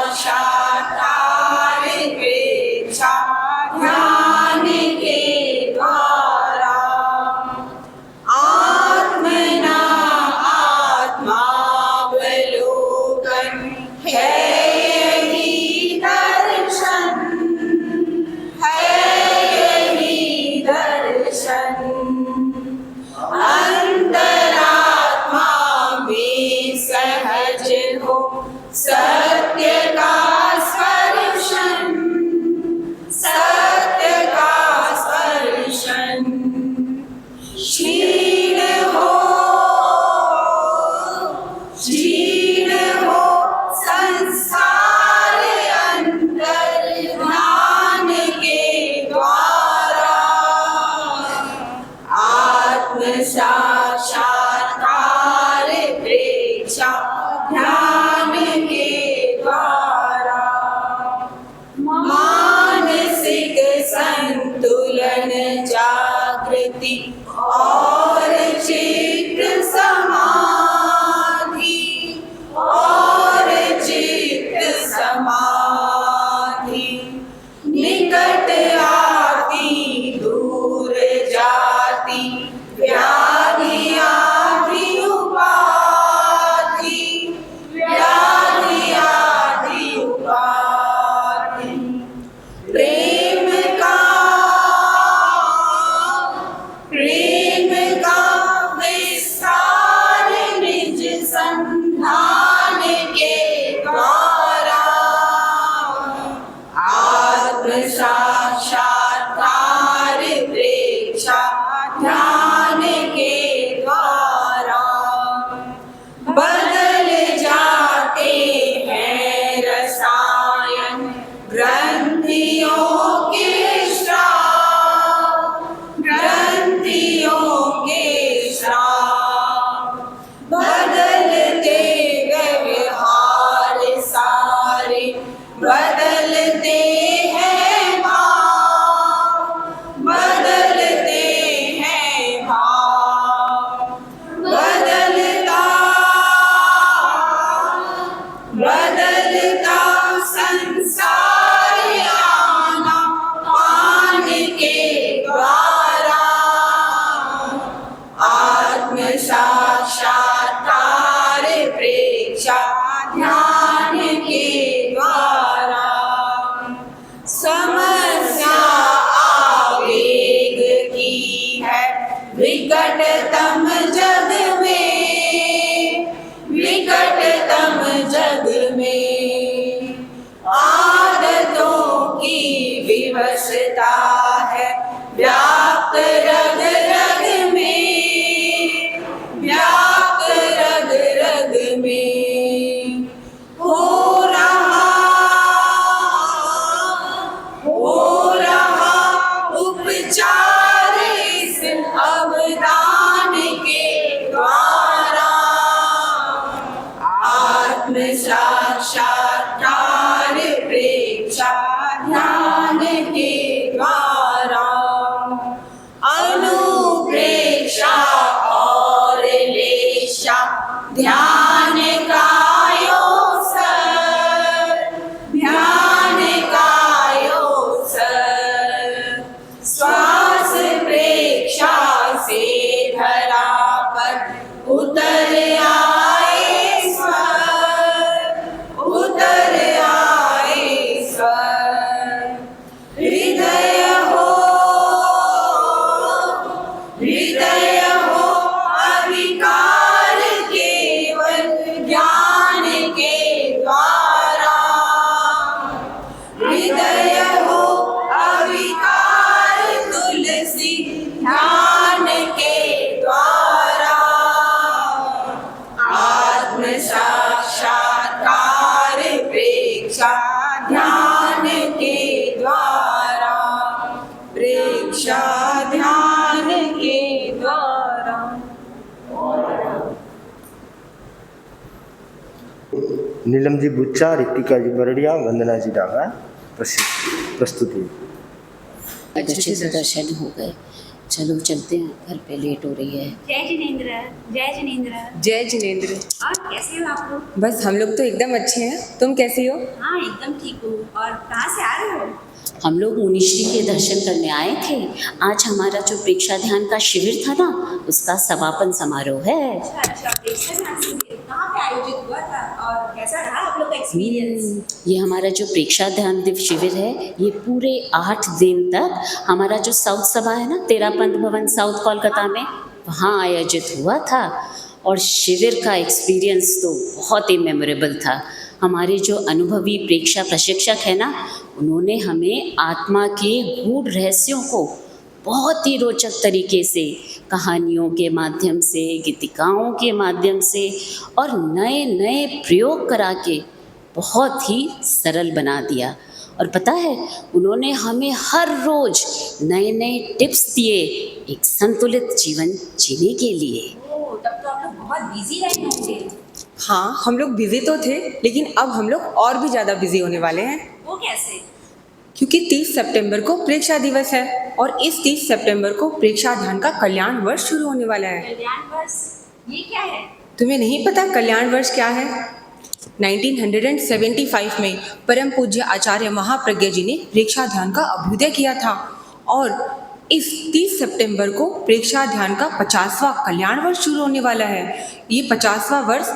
साक्षात्कार प्रेक्षा ध्यान के द्वारा आत्मना आत्मावलोकन है यही दर्शन, है यही दर्शन। अंतरात्मा में सहज हो सत्य का स्पर्शन, सत्य का स्पर्शन। क्षीण हो संसार अंतर्ध्यान के द्वारा आत्म साक्षात्कार प्रेक्षा ध्यान के द्वारा मानसिक संतुलन जागृति और चित्त समाधि, और चित्त समाधि। निकट आती दूर जाती व्याधि आदि उपाधि, व्याधि आदि उपाधि। प्रेम का विस्तार निज संधान के द्वारा आत्म साक्षात्कार प्रेक्षा ध्यान के द्वारा बदल जाते हैं रसायन ग्रंथियों के श्राव, ग्रंथियों के श्राव। बदलते व्यवहार सारे बदलते हैं भाव, बदलते हैं भाव। बदलता संसार आना पान के द्वारा आत्म साक्षात्कार प्रेक्षा ध्यान के द्वारा। समस्या आवेग की है विकटतम जग में, विकटतम जग में। आदतों की विवशता है व्याप्त रग रग में, व्याप्त रग रग में। हो रहा उपचार इस अवदान के द्वारा आत्म साक्षात्कार प्रेक्षा ध्यान के द्वारा। अनुप्रेक्षा और लेशा ध्यान कायो सर, ध्यान कायो सर। श्वास प्रेक्षा से धरा पर उतर आए स्वर, उतर आए स्वर। हृदय हो अविकार केवल ज्ञान के द्वारा। हृदय हो अविकार तुलसी ध्यान के द्वारा आत्म साक्षात्कार प्रेक्षा ध्यान के द्वारा, प्रेक्षा ध्यान के द्वारा। नीलम जी बुच्चा, रितिका जी बरड़िया, वंदना जी डागा प्रस्तुति। अच्छे से दर्शन हो गए। चलो चलते हैं, घर पे लेट हो रही है। जय जिनेंद्र। जय जिनेंद्र। जय जिनेंद्र। और कैसे हो आप लोग? बस हम लोग तो एकदम अच्छे हैं, तुम कैसी हो? हाँ एकदम ठीक हूँ। और कहाँ से आ रहे हो? हम लोग मुनिश्री के दर्शन करने आए थे। आज हमारा जो प्रेक्षा ध्यान का शिविर था ना, उसका समापन समारोह है। अच्छा, प्रेक्षा ध्यान शिविर कहाँ पे आयोजित हुआ था और कैसा रहा आप लोग का एक्सपीरियंस? ये हमारा जो प्रेक्षा ध्यान दिव्य शिविर है, ये पूरे 8 दिन तक हमारा जो साउथ सभा है ना, तेरा पंथ भवन साउथ कोलकाता में, वहाँ आयोजित हुआ था। और शिविर का एक्सपीरियंस तो बहुत ही मेमोरेबल था। हमारे जो अनुभवी प्रेक्षा प्रशिक्षक है ना, उन्होंने हमें आत्मा के गूढ़ रहस्यों को बहुत ही रोचक तरीके से, कहानियों के माध्यम से, गीतिकाओं के माध्यम से और नए नए प्रयोग करा के बहुत ही सरल बना दिया। और पता है, उन्होंने हमें हर रोज़ नए नए टिप्स दिए एक संतुलित जीवन जीने के लिए। ओह, तब तो आप लोग बहुत बिजी रहे होंगे। हाँ, हम लोग बिजी तो थे, लेकिन अब हम लोग और भी ज़्यादा बिजी होने वाले हैं, वो कैसे? क्योंकि 30 सितंबर को प्रेक्षा दिवस है और इस 30 सितंबर को प्रेक्षा ध्यान का कल्याण वर्ष शुरू होने वाला है। कल्याण वर्ष ये क्या है? तुम्हें नहीं पता कल्याण वर्ष क्या है? 1975 में परम पूज्य आचार्य महाप्रज्ञ जी ने प्रेक्षा ध्यान का अभ्युदय किया था और इस 30 सितंबर को प्रेक्षा ध्यान का 50वां कल्याण वर्ष शुरू होने वाला है। ये 50वां वर्ष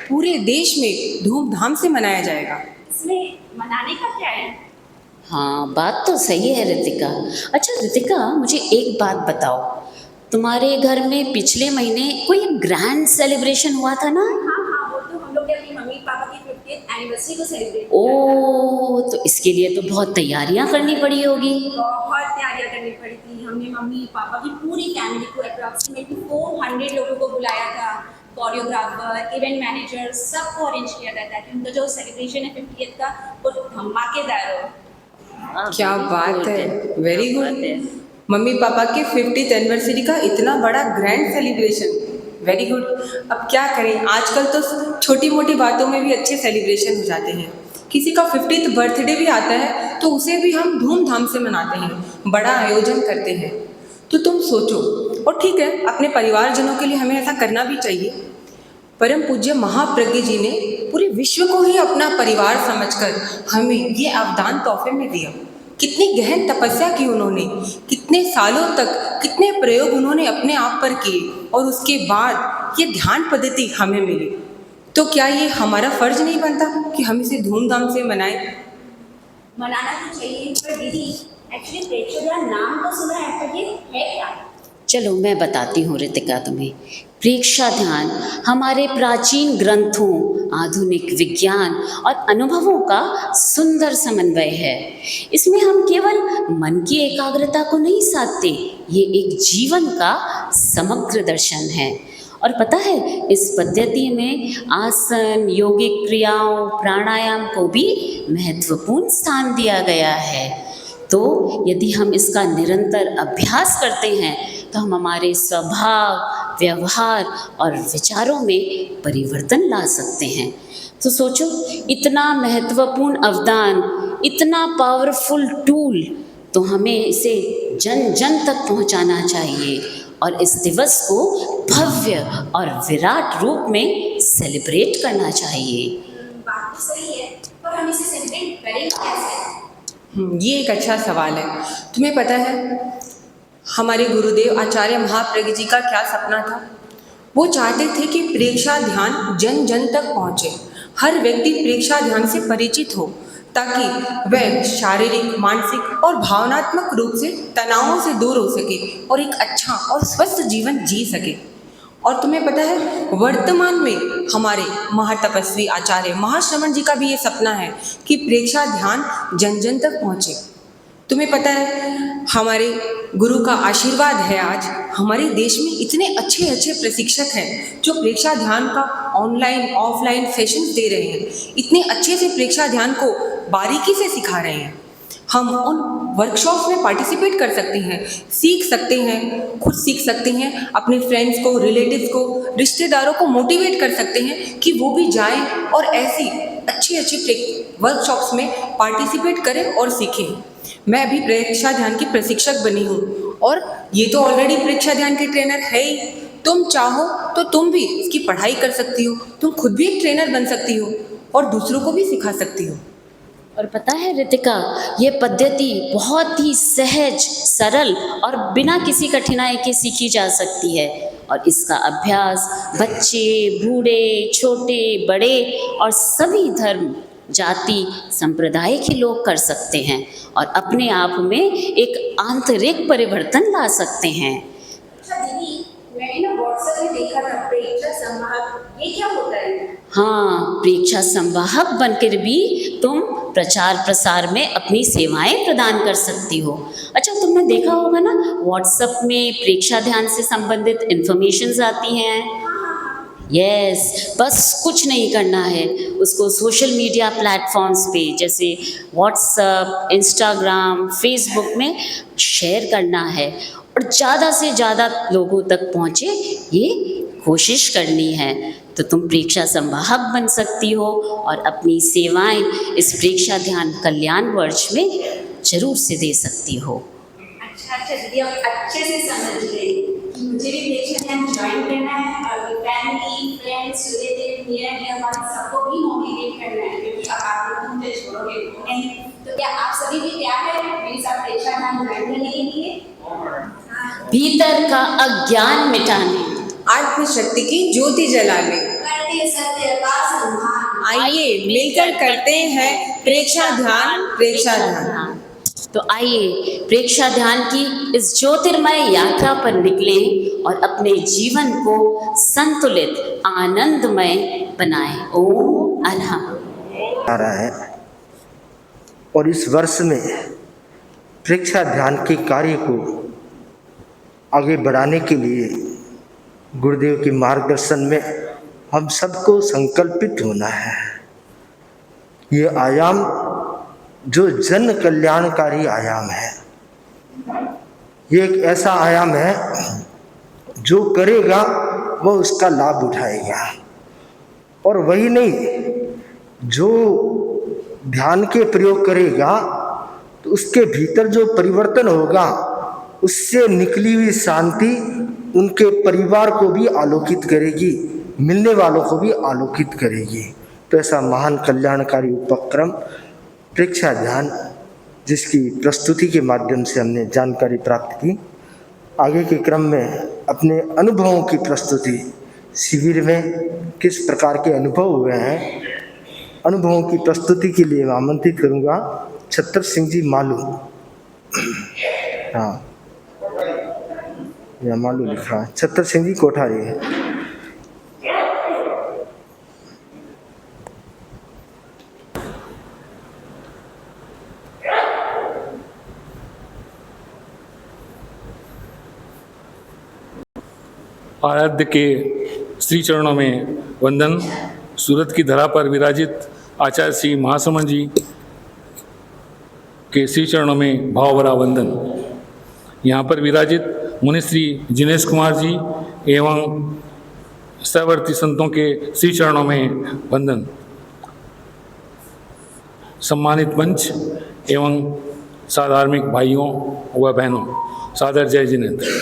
पूरे देश में धूमधाम से मनाया जाएगा। इसमें मनाने का क्या है? हाँ, बात तो सही है रितिका। अच्छा रितिका, मुझे एक बात बताओ, तुम्हारे घर में पिछले महीने कोई ग्रैंड सेलिब्रेशन हुआ था ना? हाँ, वो तो हम लोग ने अपनी मम्मी पापा की 50th एनिवर्सरी को सेलिब्रेट ओ, तो इसके लिए तो बहुत तैयारियां करनी पड़ी होगी। बहुत तैयारियां करनी पड़ी थी। हमने मम्मी पापा की पूरी फैमिली को अप्रॉक्सीमेटली 400 लोगों को बुलाया था। कोरियोग्राफर, इवेंट मैनेजर, सबको अरेंज किया गया था कि उनका जो सेलिब्रेशन है 50th का वो धमाकेदार हो। क्या बात है, वेरी गुड। मम्मी पापा के 50th एनिवर्सरी का इतना बड़ा ग्रैंड सेलिब्रेशन, वेरी गुड। अब क्या करें, आजकल तो छोटी मोटी बातों में भी अच्छे सेलिब्रेशन हो जाते हैं। किसी का 50th बर्थडे भी आता है तो उसे भी हम धूमधाम से मनाते हैं, बड़ा आयोजन करते हैं। तो तुम सोचो, और ठीक है, अपने परिवारजनों के लिए हमें ऐसा करना भी चाहिए। परम पूज्य महाप्रज्ञ जी ने पूरे विश्व को ही अपना परिवार समझकर हमें ये अवदान तोहफे में दिया। कितनी गहन तपस्या की उन्होंने, कितने सालों तक कितने प्रयोग उन्होंने अपने आप पर किए और उसके बाद ये ध्यान पद्धति हमें मिली। तो क्या ये हमारा फर्ज नहीं बनता कि हम इसे धूमधाम से मनाएं? मनाना तो चाहिए, पर दीदी एक्चुअली प्रेक्षा ध्यान नाम तो सुना है, पर ये है क्या? चलो मैं बताती हूँ रितिका तुम्हें। प्रेक्षा ध्यान हमारे प्राचीन ग्रंथों, आधुनिक विज्ञान और अनुभवों का सुंदर समन्वय है। इसमें हम केवल मन की एकाग्रता को नहीं साधते, ये एक जीवन का समग्र दर्शन है। और पता है, इस पद्धति में आसन, योगिक क्रियाओं, प्राणायाम को भी महत्वपूर्ण स्थान दिया गया है। तो यदि हम इसका निरंतर अभ्यास करते हैं तो हम हमारे स्वभाव, व्यवहार और विचारों में परिवर्तन ला सकते हैं। तो सोचो, इतना महत्वपूर्ण अवदान, इतना पावरफुल टूल, तो हमें इसे जन जन तक पहुंचाना चाहिए और इस दिवस को भव्य और विराट रूप में सेलिब्रेट करना चाहिए। बात तो सही है, पर हम इसे सेलिब्रेट करेंगे कैसे? ये एक अच्छा सवाल है। तुम्हें पता है हमारे गुरुदेव आचार्य महाप्रज्ञ जी का क्या सपना था? वो चाहते थे कि प्रेक्षा ध्यान जन जन तक पहुँचे, हर व्यक्ति प्रेक्षा ध्यान से परिचित हो, ताकि वह शारीरिक, मानसिक और भावनात्मक रूप से तनावों से दूर हो सके और एक अच्छा और स्वस्थ जीवन जी सके। और तुम्हें पता है, वर्तमान में हमारे महातपस्वी आचार्य महाश्रवण जी का भी ये सपना है कि प्रेक्षा ध्यान जन जन तक पहुँचे। तुम्हें पता है, हमारे गुरु का आशीर्वाद है, आज हमारे देश में इतने अच्छे अच्छे प्रशिक्षक हैं जो प्रेक्षा ध्यान का ऑनलाइन ऑफलाइन सेशंस दे रहे हैं, इतने अच्छे से प्रेक्षा ध्यान को बारीकी से सिखा रहे हैं। हम उन वर्कशॉप्स में पार्टिसिपेट कर सकते हैं, सीख सकते हैं, खुद सीख सकते हैं, अपने फ्रेंड्स को, रिलेटिव्स को, रिश्तेदारों को मोटिवेट कर सकते हैं कि वो भी जाएं और ऐसी अच्छी अच्छी वर्कशॉप्स में पार्टिसिपेट करें और सीखें। मैं अभी प्रेक्षा ध्यान की प्रशिक्षक बनी हूँ और ये तो ऑलरेडी प्रेक्षा ध्यान के ट्रेनर है ही। तुम चाहो तो तुम भी इसकी पढ़ाई कर सकती हो, तुम खुद भी एक ट्रेनर बन सकती हो और दूसरों को भी सिखा सकती हो। और पता है रितिका, ये पद्धति बहुत ही सहज, सरल और बिना किसी कठिनाई के सीखी जा सकती है। और इसका अभ्यास बच्चे, बूढ़े, छोटे, बड़े और सभी धर्म, जाति, संप्रदाय के लोग कर सकते हैं और अपने आप में एक आंतरिक परिवर्तन ला सकते हैं। अच्छा दीदी, मैंने ना व्हाट्सएप में देखा था प्रेक्षा संवाहक, ये क्या होता है? हाँ, प्रेक्षा संवाहक बनकर भी तुम प्रचार प्रसार में अपनी सेवाएं प्रदान कर सकती हो। अच्छा, तुमने देखा होगा ना व्हाट्सएप में प्रेक्षा ध्यान से संबंधित इंफॉर्मेशंस आती हैं। यस, बस कुछ नहीं करना है, उसको सोशल मीडिया प्लेटफॉर्म्स पे जैसे व्हाट्सएप, इंस्टाग्राम, फेसबुक में शेयर करना है और ज़्यादा से ज़्यादा लोगों तक पहुँचे ये कोशिश करनी है। तो तुम प्रेक्षा संवाहक बन सकती हो और अपनी सेवाएं इस प्रेक्षा ध्यान कल्याण वर्ष में जरूर से दे सकती हो। अच्छा दीदी, अब अच्छे से समझ गई कि मुझे भी प्रेक्षा ध्यान ज्वाइन करना है और family, friends, relative, near dear one सबको भी मोटिवेट करना है, क्योंकि अब आप लोग मुझे छोड़ोगे नहीं। तो क्या आप सभी भी तैयार हैं मेरे साथ प्रेक्षा ध्यान ज्वाइन करने के लिए? भीतर का अज्ञान मिटाने, आत्म शक्ति की ज्योति जलाने, करते सत्य का सम्मान। आइए मिलकर करते हैं प्रेक्षा ध्यान, प्रेक्षा ध्यान। तो आइए प्रेक्षा ध्यान की इस ज्योतिर्मय यात्रा पर निकलें और अपने जीवन को संतुलित, आनंदमय बनाएं। ओम अरहम। आ रहा है और इस वर्ष में प्रेक्षा ध्यान के कार्य को आगे बढ़ाने के लिए गुरुदेव के मार्गदर्शन में हम सबको संकल्पित होना है। ये आयाम जो जन कल्याणकारी आयाम है, ये एक ऐसा आयाम है जो करेगा वो उसका लाभ उठाएगा। और वही नहीं, जो ध्यान के प्रयोग करेगा तो उसके भीतर जो परिवर्तन होगा, उससे निकली हुई शांति उनके परिवार को भी आलोकित करेगी, मिलने वालों को भी आलोकित करेगी। तो ऐसा महान कल्याणकारी उपक्रम प्रेक्षा ध्यान, जिसकी प्रस्तुति के माध्यम से हमने जानकारी प्राप्त की, आगे के क्रम में अपने अनुभवों की प्रस्तुति, शिविर में किस प्रकार के अनुभव हुए हैं, अनुभवों की प्रस्तुति के लिए मैं आमंत्रित करूंगा छत्र सिंह जी मालू। हाँ, यह मालू लिखा, छत्र सिंह जी कोठारी है। आराध्य के श्री चरणों में वंदन। सूरत की धरा पर विराजित आचार्य श्री महासमण जी के श्री चरणों में भावभरा वंदन। यहाँ पर विराजित मुनि श्री जिनेश कुमार जी एवं सहवर्ती संतों के श्री चरणों में वंदन। सम्मानित मंच एवं साधार्मिक भाइयों व बहनों, सादर जय जिनेन्द्र।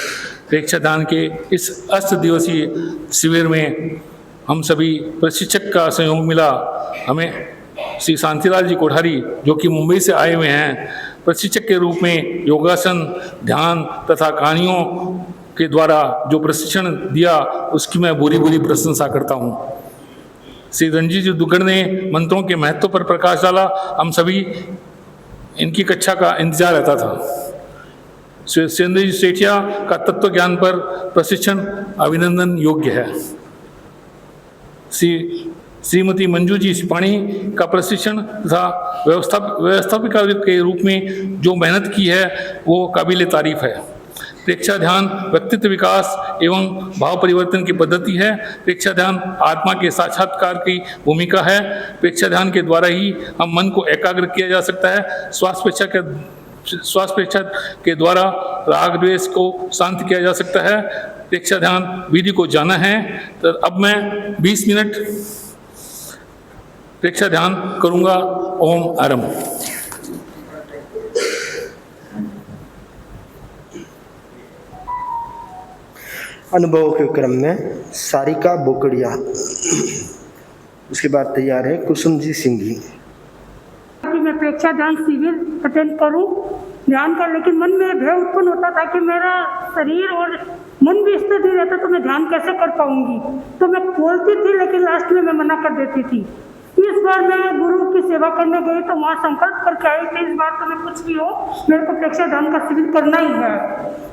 प्रेक्षा ध्यान के इस अष्ट दिवसीय शिविर में हम सभी प्रशिक्षक का सहयोग मिला। हमें श्री शांतिलाल जी कोठारी, जो कि मुंबई से आए हुए हैं, प्रशिक्षक के रूप में योगासन, ध्यान तथा कहानियों के द्वारा जो प्रशिक्षण दिया, उसकी मैं बुरी बुरी प्रशंसा करता हूँ। श्री रणजीत जी दुग्गड़ ने मंत्रों के महत्व पर प्रकाश डाला। हम सभी इनकी कक्षा का इंतजार रहता था। सुरेंद्र जी सेठिया का तत्व ज्ञान पर प्रशिक्षण अभिनंदन योग्य है। श्रीमती मंजू जी सिपाणी का प्रशिक्षण तथा व्यवस्थापिका के रूप में जो मेहनत की है वो काबिल तारीफ है। प्रेक्षा ध्यान व्यक्तित्व विकास एवं भाव परिवर्तन की पद्धति है। प्रेक्षा ध्यान आत्मा के साक्षात्कार की भूमिका है। प्रेक्षा ध्यान के द्वारा ही हम मन को एकाग्र किया जा सकता है। श्वास प्रेक्षा के द्वारा राग द्वेष को शांत किया जा सकता है। प्रेक्षा ध्यान विधि को जाना है। तो अब मैं 20 मिनट प्रेक्षा ध्यान करूंगा। ओम आरंभ। अनुभवों के क्रम में सारिका बोकड़िया। उसके बाद तैयार है कुसुमजी सिंघी। कि मैं प्रेक्षा ध्यान शिविर अटेंड करूं ध्यान का, लेकिन मन में भय उत्पन्न होता था कि मेरा शरीर और मन भी स्थिर नहीं रहता तो मैं ध्यान कैसे कर पाऊंगी। तो मैं बोलती थी लेकिन लास्ट में मैं मना कर देती थी। इस बार मैं गुरु की सेवा करने गई तो वहाँ संकल्प करके आई कि इस बार तो मैं कुछ भी हो मेरे को प्रेक्षा ध्यान का शिविर करना ही है।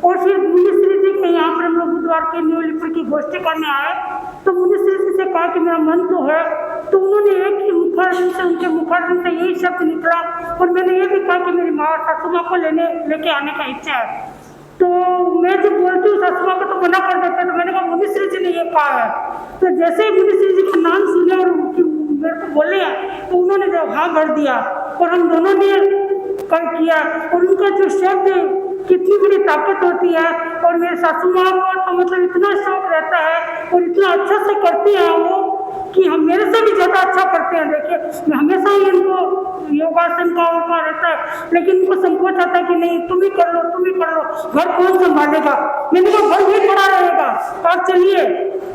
और फिर मुनिश्री जी के यहाँ पर हम लोग बुधवार के न्यू लिपि की गोष्ठी करने आए तो मुनिश्री जी से कहा कि मेरा मन तो है, तो उन्होंने एक ही मुखारविंद से उनके मुखारविंद से यही शब्द निकला। और मैंने ये भी कहा कि मेरी माँ सासू माँ को लेके आने का इच्छा है। तो मैं जब बोलती हूँ सासू माँ को तो मना कर देते, तो मैंने कहा मुनिश्री जी ने ये कहा है। तो जैसे ही मुनिश्री जी का नाम सुने और मेरे को बोले हैं तो उन्होंने जब हाँ भर दिया और हम दोनों ने कर किया। और उनका जो शब्द कितनी बड़ी ताकत होती है। और मेरे सासू माँ को तो मतलब इतना शौक रहता है और इतना अच्छा से करती हैं वो कि हम मेरे से भी ज़्यादा अच्छा करते हैं। देखिए मैं हमेशा ही इनको योगासन का और का रहता है, लेकिन इनको संकोच आता है कि नहीं तुम ही कर लो, तुम ही कर लो, घर कौन संभालेगा। मैंने कहा घर भी खड़ा रहेगा, आप चलिए।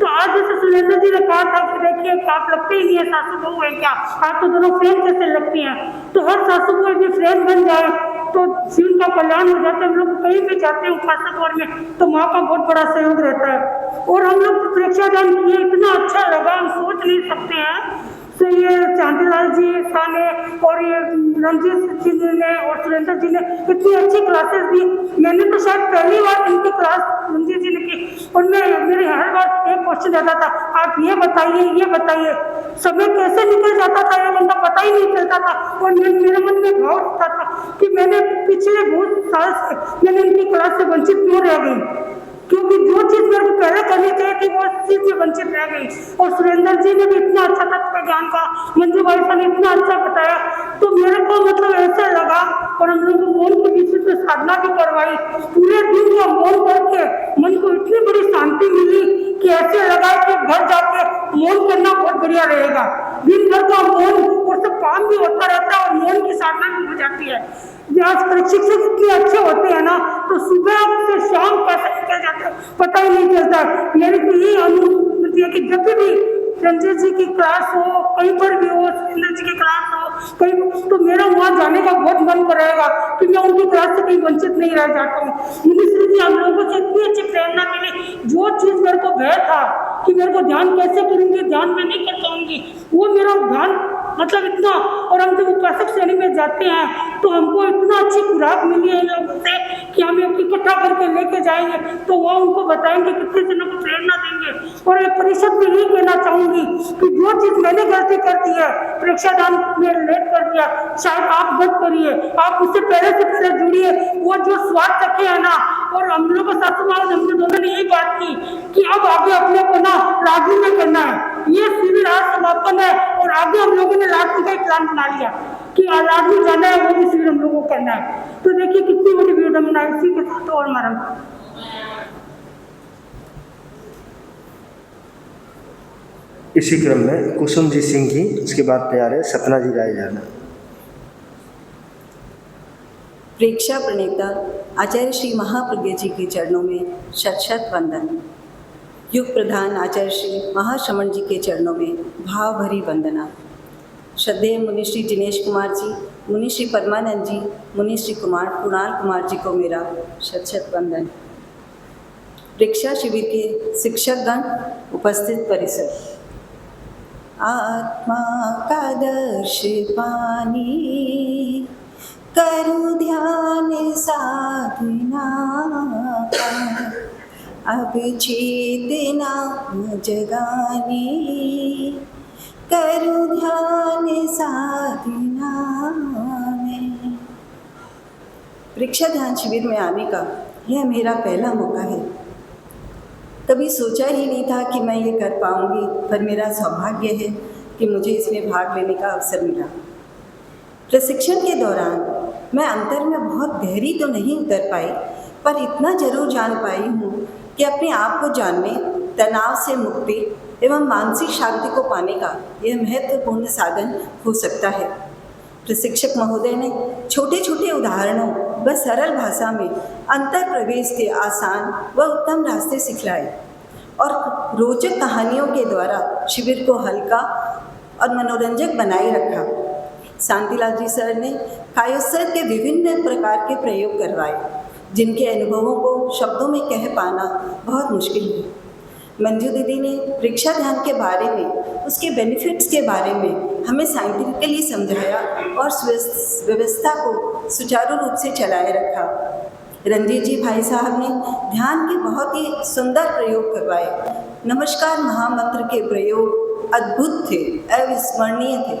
तो आज जैसे सुरेंद्र जी ने कहा था कि देखिए आप लगते ही नहीं है सासू बहू है क्या, आप तो दोनों फ्रेंड जैसे लगती हैं। तो हर सासू बहू यदि फ्रेंड बन जाए तो जीवन का कल्याण हो जाता है। हम लोग कहीं भी जाते हैं उपासक वर्ग में तो माँ का बहुत बड़ा सहयोग रहता है। और हम लोग प्रेक्षा दान किए, इतना अच्छा लगा हम सोच नहीं सकते हैं। तो ये चांदीलाल जी ने और ये रंजीत जी ने और सुरेंद्र जी ने इतनी अच्छी क्लासेस दी। मैंने तो शायद पहली बार इनकी क्लास रंजीत जी ने की और मेरे हर बार एक क्वेश्चन रहता था, आप ये बताइए। समय कैसे निकल जाता था ये घंटा पता ही नहीं चलता था। और मेरे मन में भाव होता था कि मैंने पिछले बहुत साल से मैंने इनकी क्लास से वंचित क्यों रह गई, क्योंकि जो चीज मेरे को पहले करनी चाहिए थी वो चीज से वंचित रह गई। और सुरेंद्र जी ने भी इतना अच्छा तत्व ज्ञान का, मंजू भाई ने इतना अच्छा बताया, तो मेरे को मतलब ऐसा लगा। और हम लोग मौन के बीच में साधना भी करवाई, पूरे दिन का मौन करके मन को इतनी बड़ी शांति मिली कि ऐसे लगा कि घर जाके मौन करना बहुत बढ़िया रहेगा। दिन भर का मौन और सब काम भी होता रहता है और मौन की साधना भी हो जाती है। आज प्रशिक्षक इतने अच्छे होते हैं ना, तो सुबह से शाम कैसे निकल जाते हैं पता ही नहीं चलता। मेरी तो यही अनुभूति है कि जब भी रंजीत जी की क्लास हो, कहीं पर भी हो, सुरेंद्र जी की क्लास हो कहीं, तो मेरा वहाँ जाने का बहुत मन करेगा कि मैं उनकी क्लास से कहीं वंचित नहीं रह जाता हूँ। मिनिस्ट्री जी हम लोगों से इतनी अच्छी प्रेरणा मिली। जो चीज़ मेरे को भय था कि मेरे को ध्यान कैसे करूँगी, ध्यान में नहीं कर पाऊंगी, वो मेरा ध्यान मतलब इतना। और हम जब उपासक श्रेणी में जाते हैं तो हमको इतना अच्छी खुराक मिली है इन लोगों से कि हम इकट्ठा करके लेके जाएंगे तो वो उनको बताएंगे, कितने जनों को प्रेरणा देंगे। और एक परिषद में यही कहना चाहूंगी कि जो चीज मैंने गलती कर दी है, परीक्षा दान में लेट कर दिया, शायद आप मत करिए, आप उससे पहले जुड़िए। वो जो स्वाद रखे है ना, और हम लोग को सासू माँ हमने दोनों ने यही बात की कि अब आगे अपने को ना राजू में करना है। ये शिविर आज समापन है और आगे हम लोगों ने राजू का प्लान बना लिया कि राजू जाना है, वो भी शिविर हम लोगों को करना है। तो देखिए कितनी बड़ी विडम्बना है। इसी के साथ और मरम इसी क्रम में कुसुमजी सिंघी, उसके बाद तैयार है सपना जी राय जाना। प्रेक्षा प्रणेता आचार्य श्री महाप्रज्ञ जी के चरणों में शत शत वंदन। युग प्रधान आचार्य श्री महाश्रमण जी के चरणों में भाव भरी वंदना। श्रद्धेय मुनि श्री दिनेश कुमार जी, मुनि श्री परमानंद जी, मुनि श्री कुणाल कुमार जी को मेरा शत शत वंदन। परीक्षा शिविर के शिक्षकगण, उपस्थित परिसर, आत्मा का दर्श पानी करूं ध्यान साधना का, अब चेतना जगानी करूं ध्यान साधना में। परीक्षा ध्यान शिविर में आने का यह मेरा पहला मौका है। कभी सोचा ही नहीं था कि मैं ये कर पाऊंगी, पर मेरा सौभाग्य है कि मुझे इसमें भाग लेने का अवसर मिला। प्रशिक्षण के दौरान मैं अंतर में बहुत गहरी तो नहीं उतर पाई, पर इतना जरूर जान पाई हूँ कि अपने आप को जानने, तनाव से मुक्ति एवं मानसिक शांति को पाने का यह महत्वपूर्ण साधन हो सकता है। प्रशिक्षक महोदय ने छोटे छोटे उदाहरणों व सरल भाषा में अंतर प्रवेश के आसान व उत्तम रास्ते सिखलाए। और रोचक कहानियों के द्वारा शिविर को हल्का और मनोरंजक बनाए रखा। शांतिलाल जी सर ने कायोत्सर्ग के विभिन्न प्रकार के प्रयोग करवाए, जिनके अनुभवों को शब्दों में कह पाना बहुत मुश्किल है। मंजू दीदी ने परीक्षा ध्यान के बारे में, उसके बेनिफिट्स के बारे में हमें साइंटिफिकली समझाया और व्यवस्था को सुचारू रूप से चलाए रखा। रंजीत जी भाई साहब ने ध्यान के बहुत ही सुंदर प्रयोग करवाए। नमस्कार महामंत्र के प्रयोग अद्भुत थे, अविस्मरणीय थे।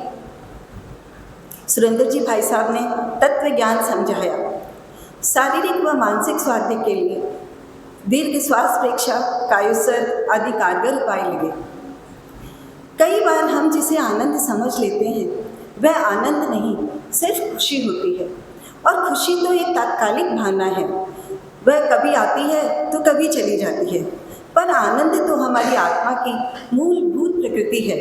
सुरेंद्र जी भाई साहब ने तत्व ज्ञान समझाया। शारीरिक व मानसिक स्वास्थ्य के लिए दीर्घ श्वास प्रेक्षा, कायोत्सर्ग आदि कारगर उपाय लगे। कई बार हम जिसे आनंद समझ लेते हैं वह आनंद नहीं, सिर्फ खुशी होती है। और खुशी तो एक तात्कालिक भावना है, वह कभी आती है तो कभी चली जाती है। पर आनंद तो हमारी आत्मा की मूलभूत प्रकृति है।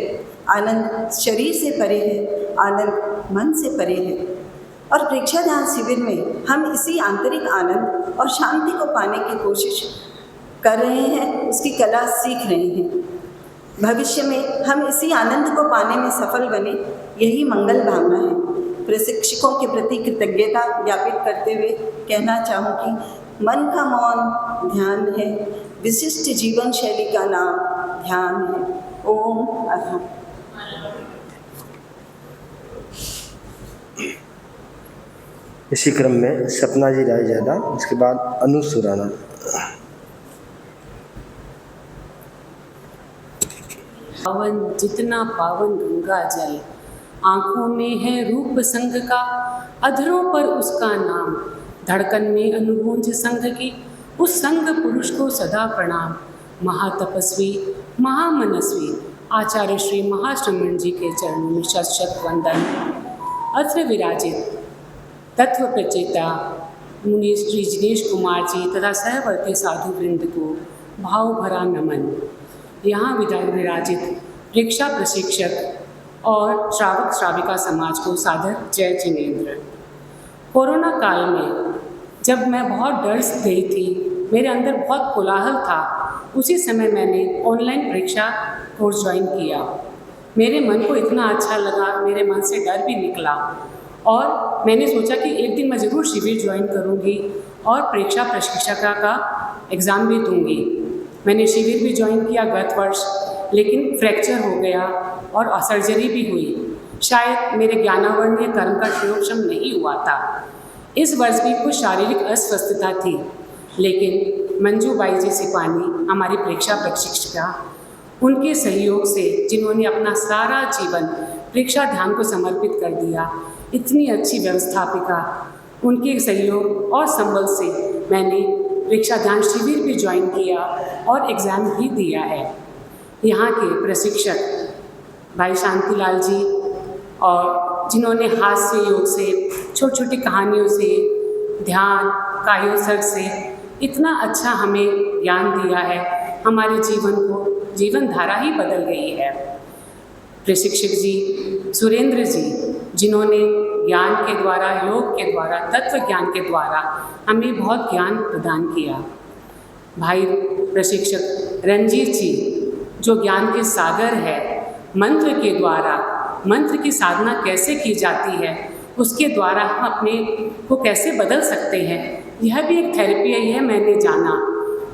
आनंद शरीर से परे है, आनंद मन से परे है। और परीक्षा ध्यान शिविर में हम इसी आंतरिक आनंद और शांति को पाने की कोशिश कर रहे हैं, उसकी कला सीख रहे हैं। भविष्य में हम इसी आनंद को पाने में सफल बने, यही मंगल भावना है। प्रशिक्षकों के प्रति कृतज्ञता ज्ञापित करते हुए कहना चाहूँगी, मन का मौन ध्यान है, विशिष्ट जीवन शैली का नाम ध्यान है। ओम अरहम। इसी क्रम में सपना जी राय ज़्यादा, उसके बाद अनु सुराना। पावन जितना पावन गंगा जल, आँखों में है रूप संग का, अधरों पर उसका नाम, धड़कन में अनुभूंज संग की, उस संग पुरुष को सदा प्रणाम। महातपस्वी महामनस्वी आचार्य श्री महाश्रमण जी के चरणों में शत शत वंदन। अत्र विराजित तत्व प्रचेता मुनि श्री जिनेश कुमार जी तथा सहवर्ती साधु वृंद को भाव भरा नमन। यहाँ विराजित परीक्षा प्रशिक्षक और श्रावक श्राविका समाज को सादर जय जिनेन्द्र। कोरोना काल में जब मैं बहुत डर गई थी, मेरे अंदर बहुत कोलाहल था, उसी समय मैंने ऑनलाइन परीक्षा कोर्स ज्वाइन किया। मेरे मन को इतना अच्छा लगा, मेरे मन से डर भी निकला और मैंने सोचा कि एक दिन मैं ज़रूर शिविर ज्वाइन करूंगी और परीक्षा प्रशिक्षिका का एग्ज़ाम भी दूंगी। मैंने शिविर भी ज्वाइन किया गत वर्ष, लेकिन फ्रैक्चर हो गया और सर्जरी भी हुई। शायद मेरे ज्ञानावरण या कर्म का प्रयोगक्षम नहीं हुआ था। इस वर्ष भी कुछ शारीरिक अस्वस्थता थी, लेकिन मंजू बाई जी सिपानी हमारी परीक्षा प्रशिक्षिका, उनके सहयोग से, जिन्होंने अपना सारा जीवन परीक्षा ध्यान को समर्पित कर दिया, इतनी अच्छी व्यवस्थापिका, उनके सहयोग और संबल से मैंने परीक्षा ध्यान शिविर भी ज्वाइन किया और एग्ज़ाम भी दिया है। यहाँ के प्रशिक्षक भाई शांतिलाल जी, और जिन्होंने हास्य योग से, छोटी छोटी कहानियों से, ध्यान कायोत्सर्ग से इतना अच्छा हमें ज्ञान दिया है, हमारे जीवन को जीवन धारा ही बदल गई है। प्रशिक्षक जी सुरेंद्र जी, जिन्होंने ज्ञान के द्वारा, योग के द्वारा, तत्व ज्ञान के द्वारा हमें बहुत ज्ञान प्रदान किया। भाई प्रशिक्षक रंजीत जी, जो ज्ञान के सागर है, मंत्र के द्वारा, मंत्र की साधना कैसे की जाती है, उसके द्वारा हम अपने को कैसे बदल सकते हैं, यह भी एक थेरेपी है, यह मैंने जाना।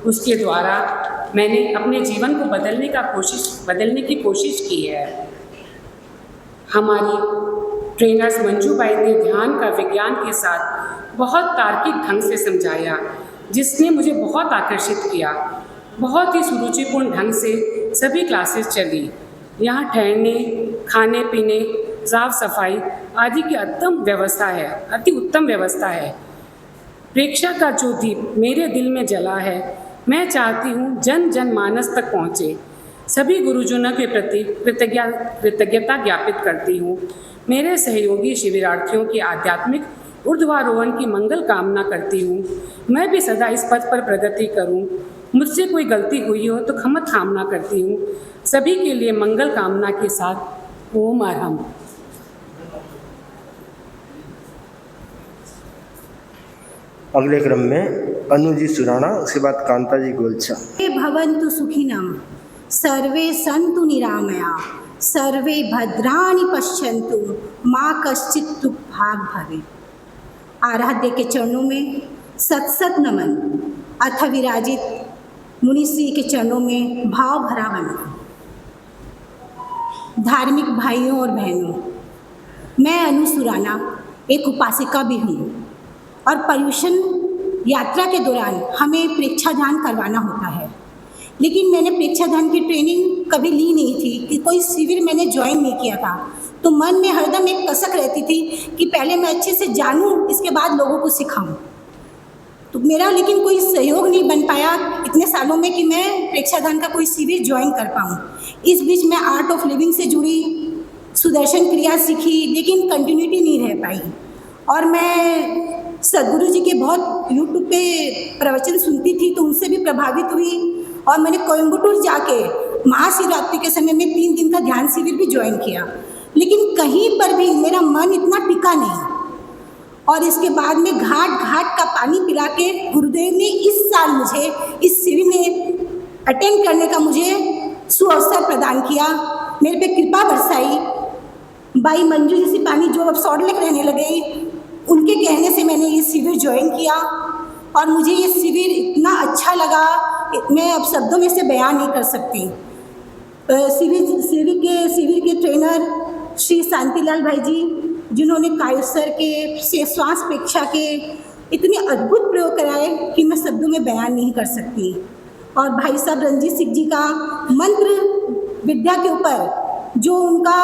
उसके द्वारा मैंने अपने जीवन को बदलने की कोशिश की है। हमारी ट्रेनर्स मंजू बाई ने ध्यान का विज्ञान के साथ बहुत तार्किक ढंग से समझाया, जिसने मुझे बहुत आकर्षित किया। बहुत ही सुरुचिपूर्ण ढंग से सभी क्लासेस चली। यहाँ ठहरने, खाने पीने, साफ सफाई आदि की अति उत्तम व्यवस्था है। प्रेक्षा का जो दीप मेरे दिल में जला है, मैं चाहती हूँ जन जन मानस तक पहुँचे। सभी गुरुजनों के प्रति कृतज्ञता ज्ञापित करती हूँ। मेरे सहयोगी शिविरार्थियों के आध्यात्मिक ऊर्ध्वारोहण की मंगल कामना करती हूँ। मैं भी सदा इस पथ पर प्रगति करूँ। मुझसे कोई गलती हुई हो तो क्षमा कामना करती हूँ। सभी के लिए मंगल कामना के साथ ओम अरहम। अगले क्रम में अनु जी सुराना, उसके बाद कांता जी गोलचा। सर्वे भवन्तु सुखिनः, सर्वे सन्तु निरामया, सर्वे भद्राणि पश्यन्तु, माँ कश्चित् दुःखभाग् भवेत्। आराध्य के चरणों में सत सत नमन। अथ विराजित मुनिश्री के चरणों में भाव भरा वंदन। धार्मिक भाइयों और बहनों, मैं अनु सुराना एक उपासिका भी हूँ और पर्युषण यात्रा के दौरान हमें प्रेक्षा ध्यान करवाना होता है, लेकिन मैंने प्रेक्षा ध्यान की ट्रेनिंग कभी ली नहीं थी, कि कोई शिविर मैंने ज्वाइन नहीं किया था। तो मन में हरदम एक कसक रहती थी कि पहले मैं अच्छे से जानूं, इसके बाद लोगों को सिखाऊं। तो मेरा लेकिन कोई सहयोग नहीं बन पाया इतने सालों में कि मैं प्रेक्षा ध्यान का कोई शिविर ज्वाइन कर पाऊँ। इस बीच मैं आर्ट ऑफ लिविंग से जुड़ी, सुदर्शन क्रिया सीखी, लेकिन कंटिन्यूटी नहीं रह पाई। और मैं सदगुरु जी के बहुत यूट्यूब पे प्रवचन सुनती थी, तो उनसे भी प्रभावित हुई और मैंने कोयम्बटूर जाके महाशिवरात्रि के समय में 3 दिन का ध्यान शिविर भी ज्वाइन किया, लेकिन कहीं पर भी मेरा मन इतना टिका नहीं। और इसके बाद में घाट घाट का पानी पिला के गुरुदेव ने इस साल मुझे इस शिविर में अटेंड करने का मुझे सुअवसर प्रदान किया, मेरे पे कृपा बरसाई। बाई मंजू जैसी पानी जो अब सॉल्ट रहने लगे, उनके कहने से मैंने ये शिविर ज्वाइन किया और मुझे ये शिविर इतना अच्छा लगा, मैं अब शब्दों में से बयान नहीं कर सकती। शिविर के ट्रेनर श्री शांतिलाल भाई जी, जिन्होंने कायसर के श्वास प्रेक्षा के इतने अद्भुत प्रयोग कराए कि मैं शब्दों में बयान नहीं कर सकती। और भाई साहब रंजीत सिंह जी का मंत्र विद्या के ऊपर जो उनका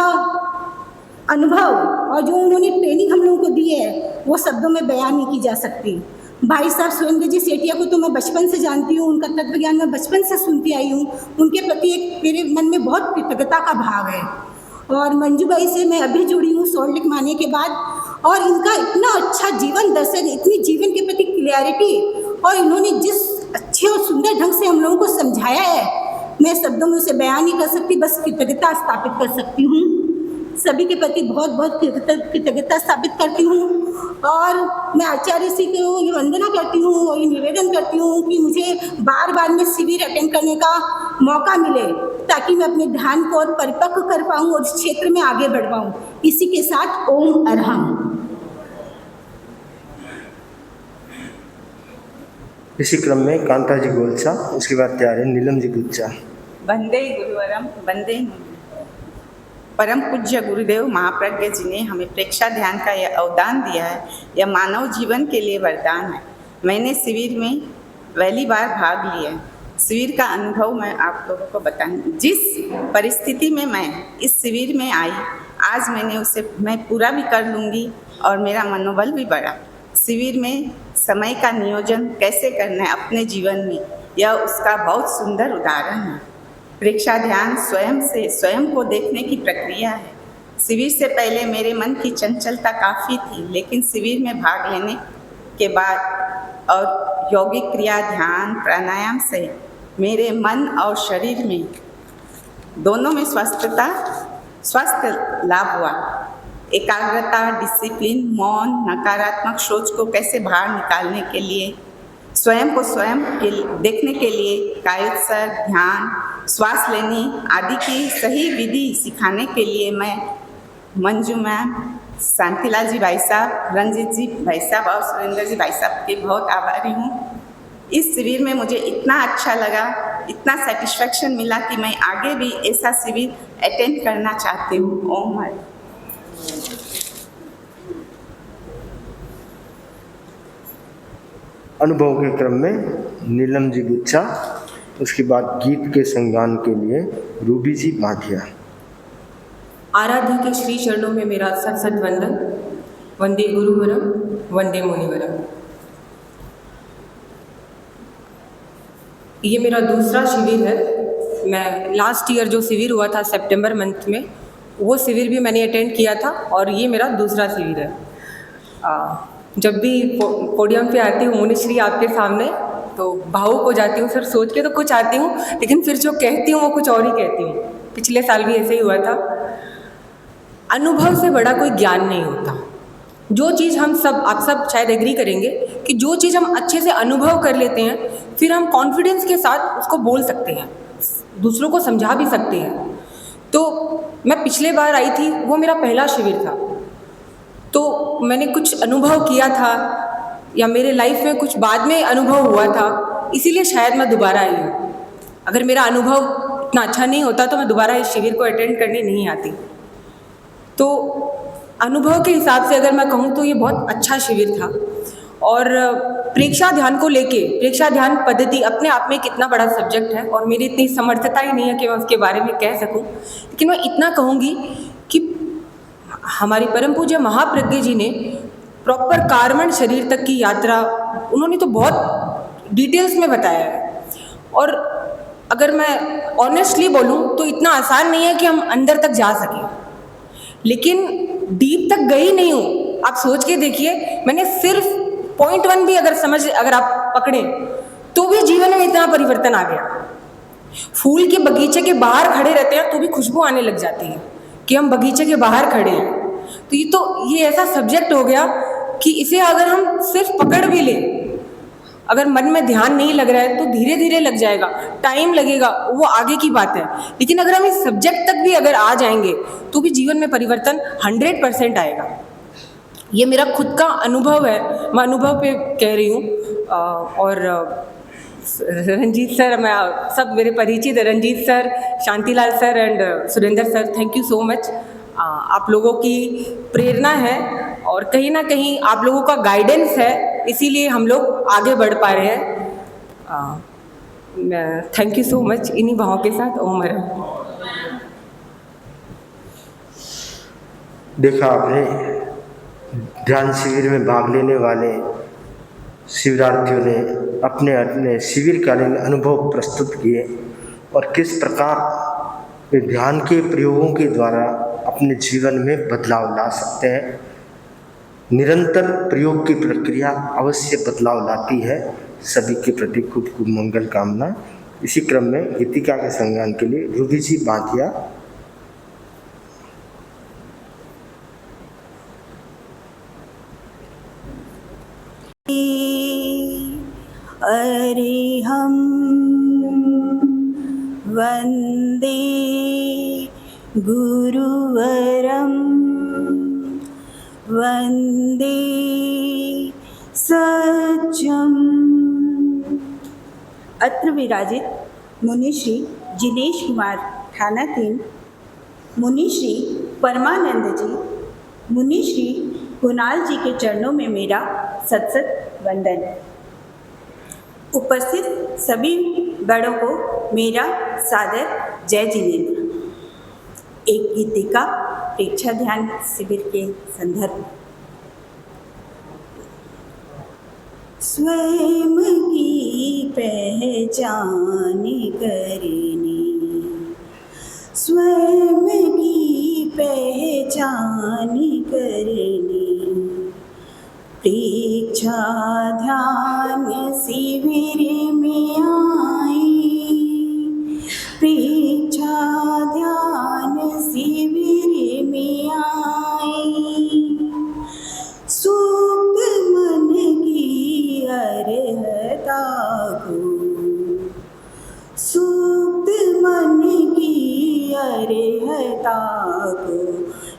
अनुभव और जो उन्होंने ट्रेनिंग हम लोगों को दी है, वो शब्दों में बयान नहीं की जा सकती। भाई साहब सुरेंद्र जी सेठिया को तो मैं बचपन से जानती हूँ, उनका तत्व ज्ञान मैं बचपन से सुनती आई हूँ, उनके प्रति एक मेरे मन में बहुत कृतज्ञता का भाव है। और मंजू बाई से मैं अभी जुड़ी हूँ सॉल्ट लेक माने के बाद, और इनका इतना अच्छा जीवन दर्शन, इतनी जीवन के प्रति क्लियरिटी, और इन्होंने जिस अच्छे और सुंदर ढंग से हम लोगों को समझाया है, मैं शब्दों में उसे बयान नहीं कर सकती, बस कृतज्ञता स्थापित कर सकती हूँ। सभी के प्रति बहुत बहुत कृतज्ञता स्थापित करती हूँ और मैं आचार्य श्री को ये वंदना करती हूँ और ये निवेदन करती हूँ कि मुझे बार बार में शिविर अटेंड करने का मौका मिले, ताकि मैं अपने ध्यान को और परिपक्व कर पाऊँ और इस क्षेत्र में आगे बढ़ पाऊँ। इसी के साथ ओम अरहम। इसी क्रम में कांता जी गोलचा, उसके बाद तैयार है नीलम जी गुच्चा। वंदे गुरुवरम वंदे मुनि। परम पूज्य गुरुदेव महाप्रज्ञ जी ने हमें प्रेक्षा ध्यान का यह अवदान दिया है, यह मानव जीवन के लिए वरदान है। मैंने शिविर में पहली बार भाग लिया है। शिविर का अनुभव मैं आप लोगों को बताऊंगी। जिस परिस्थिति में मैं इस शिविर में आई, आज मैंने उसे मैं पूरा भी कर लूँगी और मेरा मनोबल भी बढ़ा। शिविर में समय का नियोजन कैसे करना है अपने जीवन में, यह उसका बहुत सुंदर उदाहरण है। प्रेक्षा ध्यान स्वयं को देखने की प्रक्रिया है। शिविर से पहले मेरे मन की चंचलता काफ़ी थी, लेकिन शिविर में भाग लेने के बाद और यौगिक क्रिया, ध्यान, प्राणायाम से मेरे मन और शरीर में दोनों में स्वस्थ लाभ हुआ। एकाग्रता, डिसिप्लिन, मौन, नकारात्मक सोच को कैसे बाहर निकालने के लिए, स्वयं को स्वयं देखने के लिए कायोत्सर्ग, ध्यान, श्वास लेनी आदि की सही विधि सिखाने के लिए मैं मंजू मैम, शांतिलाल जी भाई साहब, रंजीत जी भाई साहब और सुरेंद्र जी भाई साहब के बहुत आभारी हूँ। इस शिविर में मुझे इतना अच्छा लगा, इतना सेटिस्फेक्शन मिला कि मैं आगे भी ऐसा शिविर अटेंड करना चाहती हूँ। ओम हरि। अनुभव के क्रम में नीलम जी गुच्छा, उसके बाद गीत के संगान के लिए रूबी जी माधिया। आराध्य के श्री चरणों में मेरा सत सत वंदन। वंदे गुरुवरम वंदे मुनिवरम। ये मेरा दूसरा शिविर है। मैं लास्ट ईयर जो शिविर हुआ था सितंबर मंथ में, वो शिविर भी मैंने अटेंड किया था और ये मेरा दूसरा शिविर है। जब भी पोडियम पे आती हूँ मुनिश्री आपके सामने, तो भावुक हो जाती हूँ। फिर सोच के तो कुछ आती हूँ, लेकिन फिर जो कहती हूँ वो कुछ और ही कहती हूँ। पिछले साल भी ऐसे ही हुआ था। अनुभव से बड़ा कोई ज्ञान नहीं होता। जो चीज़ आप सब शायद एग्री करेंगे कि जो चीज़ हम अच्छे से अनुभव कर लेते हैं फिर हम कॉन्फिडेंस के साथ उसको बोल सकते हैं, दूसरों को समझा भी सकते हैं। तो मैं पिछले बार आई थी, वो मेरा पहला शिविर था, तो मैंने कुछ अनुभव किया था या मेरे लाइफ में कुछ बाद में अनुभव हुआ था, इसीलिए शायद मैं दोबारा आई हूँ। अगर मेरा अनुभव इतना अच्छा नहीं होता तो मैं दोबारा इस शिविर को अटेंड करने नहीं आती। तो अनुभव के हिसाब से अगर मैं कहूँ तो ये बहुत अच्छा शिविर था। और प्रेक्षा ध्यान को लेके, प्रेक्षा ध्यान पद्धति अपने आप में कितना बड़ा सब्जेक्ट है और मेरी इतनी समर्थता ही नहीं है कि मैं उसके बारे में कह सकूं, लेकिन मैं इतना कहूँगी कि हमारी परम पूज्य महाप्रज्ञ जी ने प्रॉपर कार्मण शरीर तक की यात्रा उन्होंने तो बहुत डिटेल्स में बताया है। और अगर मैं ऑनेस्टली बोलूँ तो इतना आसान नहीं है कि हम अंदर तक जा सकें, लेकिन डीप तक गई नहीं हूँ। आप सोच के देखिए, मैंने सिर्फ पॉइंट 1 भी अगर आप पकड़ें तो भी जीवन में इतना परिवर्तन आ गया। फूल के बगीचे के बाहर खड़े रहते हैं तो भी खुशबू आने लग जाती है कि हम बगीचे के बाहर खड़े हैं। तो ये ऐसा सब्जेक्ट हो गया कि इसे अगर हम सिर्फ पकड़ भी लें, अगर मन में ध्यान नहीं लग रहा है तो धीरे धीरे लग जाएगा, टाइम लगेगा, वो आगे की बात है। लेकिन अगर हम इस सब्जेक्ट तक भी अगर आ जाएंगे तो भी जीवन में परिवर्तन 100% आएगा। ये मेरा खुद का अनुभव है, मैं अनुभव पे कह रही हूँ। और रंजीत सर, मैं सब मेरे परिचित Ranjit sir, Shantilal sir and Surendra sir, thank you so much. आप लोगों की प्रेरणा है और कहीं ना कहीं आप लोगों का गाइडेंस है, इसीलिए हम लोग आगे बढ़ पा रहे हैं। Thank you so much. इन्हीं भावों के साथ ओम हर। देखा आपने, ध्यान शिविर में भाग लेने वाले शिविरार्थियों ने अपने अपने शिविरकालीन अनुभव प्रस्तुत किए और किस प्रकार वे ध्यान के प्रयोगों के द्वारा अपने जीवन में बदलाव ला सकते हैं। निरंतर प्रयोग की प्रक्रिया अवश्य बदलाव लाती है। सभी के प्रति खूब खूब मंगल कामना। इसी क्रम में गीतिका के संज्ञान के लिए रूबी जी बांधिया। अरे हम वंदे गुरुवरम वंदे सत्यम। अत्र विराजित मुनिश्री जिनेश कुमार थाना 3, मुनिश्री परमानंद जी, मुनिश्री कुणाल जी के चरणों में मेरा सत्सत वंदन। उपस्थित सभी बड़ों को मेरा सादर जय जिनेंद्र। एक गीतिका प्रेक्षा ध्यान शिविर के संदर्भ में। स्वयं की पहचान करनी, स्वयं की पहचान करनी, प्रेक्षा ध्यान शिविर में आई, प्रेक्षा ध्यान शिविर में आई। सुप्त मन की अर्हता को, सुप्त मन की अर्हता को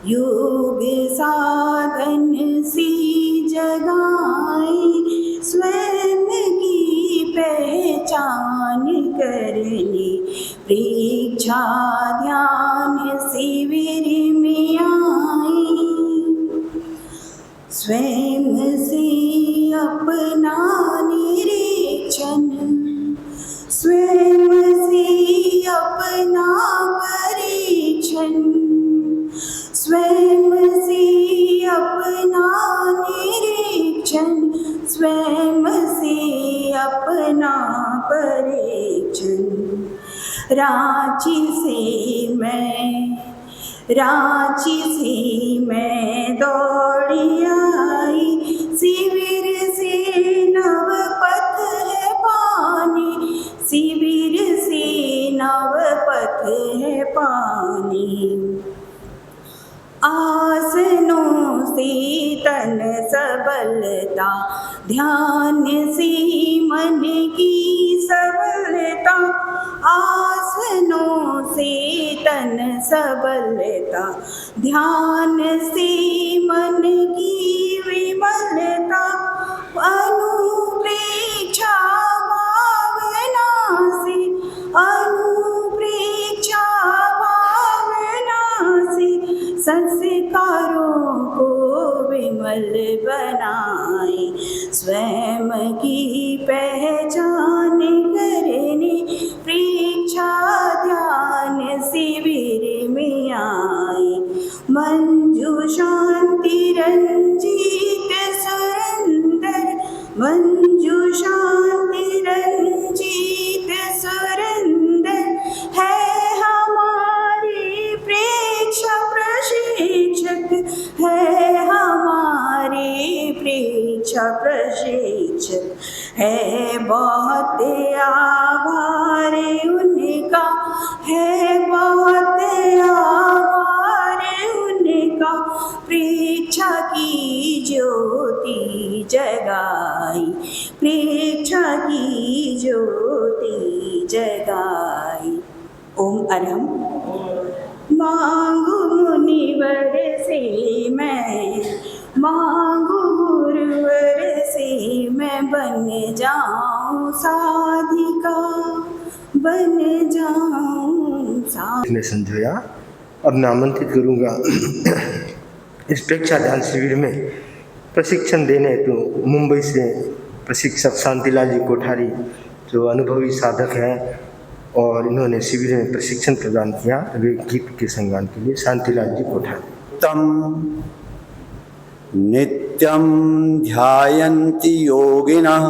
योग साधन सी जगाई। स्वयं की पहचान करनी, प्रेक्षा ध्यान शिविर में आई। स्वयं से अपना निरीक्षण, स्वयं से अपना परीक्षण, स्वयं से अपना निरीक्षण, स्वयं से अपना परीक्षण। रांची से मैं दौड़ी आई, शिविर से नवपथ है पानी, शिविर से नवपथ है पानी। आसनों से तन सबलता, ध्यान से मन की सबलता, आसनों से तन सबलता, ध्यान से मन की विमलता, अनुप्रेक्षा भावना से, अनुप्रेक्षा भावना से संस्कारों को विमल बनाए, स्वयं की पहचान करने प्रेक्षा ध्यान शिविर में आए। मंजू शांति रंजित सुरेंद्र, मंजू शांति रंजित सुरेंद्र है हमारे प्रेक्षा प्रशिक्षक, है हमारे प्रेक्षा प्रशिक्षक, है बहुत आभार उनका, है बहुत आभार उनका, प्रेक्षा की ज्योति जगाई, प्रेक्षा की ज्योति जगाई। ओम अरहम। मांगू मुनिवर से मैं, मांगू गुरुवर से मैं बन जाऊं साधिका, बन जाऊं साधिका। ने समझाया। अब मैं आमंत्रित करूंगा इस प्रेक्षा ध्यान शिविर में प्रशिक्षण देने तो मुंबई से प्रशिक्षक शांतिलाल जी कोठारी, जो अनुभवी साधक हैं और इन्होंने शिविर में प्रशिक्षण प्रदान किया। वे गीत के संगान के लिए शांतिलाल जी कोठारी। तम नित्यं ध्यायन्ति योगिनः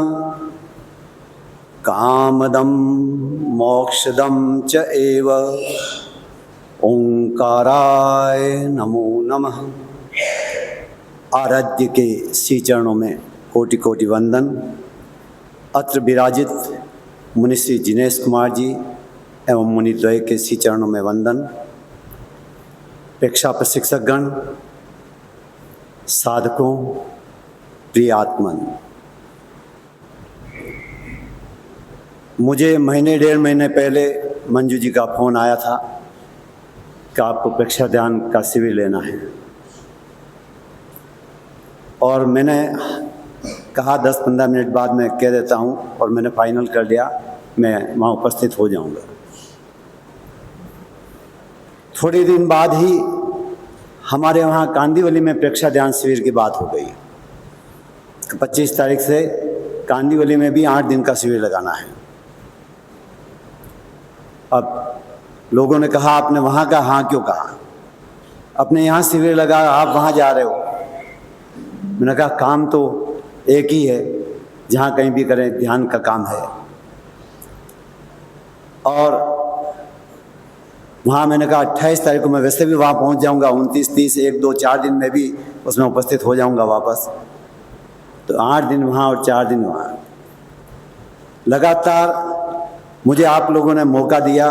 कामदं मोक्षदं च एव। ओंकाराय नमो नमः। आराध्य के श्री चरणों में कोटि कोटि वंदन। अत्र विराजित मुनिश्री जिनेश कुमार जी एवं मुनिद्वय के श्री चरणों में वंदन। प्रेक्षा प्रशिक्षकगण, साधकों, प्रिय आत्मन, मुझे महीने डेढ़ महीने पहले मंजू जी का फ़ोन आया था कि आपको प्रेक्षा ध्यान का शिविर लेना है, और मैंने कहा 10-15 मिनट बाद मैं कह देता हूँ, और मैंने फाइनल कर लिया, मैं वहाँ उपस्थित हो जाऊँगा। थोड़े दिन बाद ही हमारे वहाँ कांदीवली में प्रेक्षा ध्यान शिविर की बात हो गई। 25 तारीख से कांदीवली में भी 8 दिन का शिविर लगाना है। अब लोगों ने कहा आपने वहाँ का हाँ क्यों कहा, अपने यहाँ शिविर लगा आप वहाँ जा रहे हो। मैंने कहा काम तो एक ही है, जहाँ कहीं भी करें ध्यान का काम है। और वहाँ मैंने कहा 28 तारीख को मैं वैसे भी वहाँ पहुँच जाऊँगा, 29, 30, 1, 2, 4 दिन में भी उसमें उपस्थित हो जाऊँगा वापस। तो 8 दिन वहाँ और 4 दिन वहाँ। लगातार मुझे आप लोगों ने मौका दिया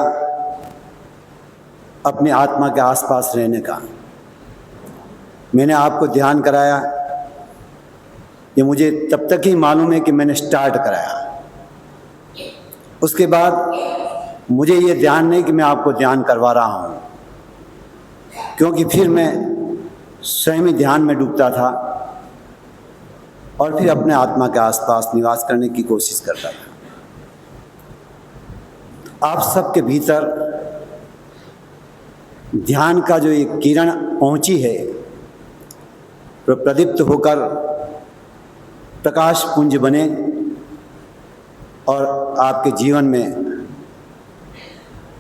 अपनी आत्मा के आसपास रहने का। मैंने आपको ध्यान कराया, ये मुझे तब तक ही मालूम है कि मैंने स्टार्ट कराया। उसके बाद मुझे ये ध्यान नहीं कि मैं आपको ध्यान करवा रहा हूँ, क्योंकि फिर मैं स्वयं ही ध्यान में डूबता था और फिर अपने आत्मा के आसपास निवास करने की कोशिश करता था। आप सबके भीतर ध्यान का जो एक किरण पहुंची है, वो प्रदीप्त होकर प्रकाश पुंज बने और आपके जीवन में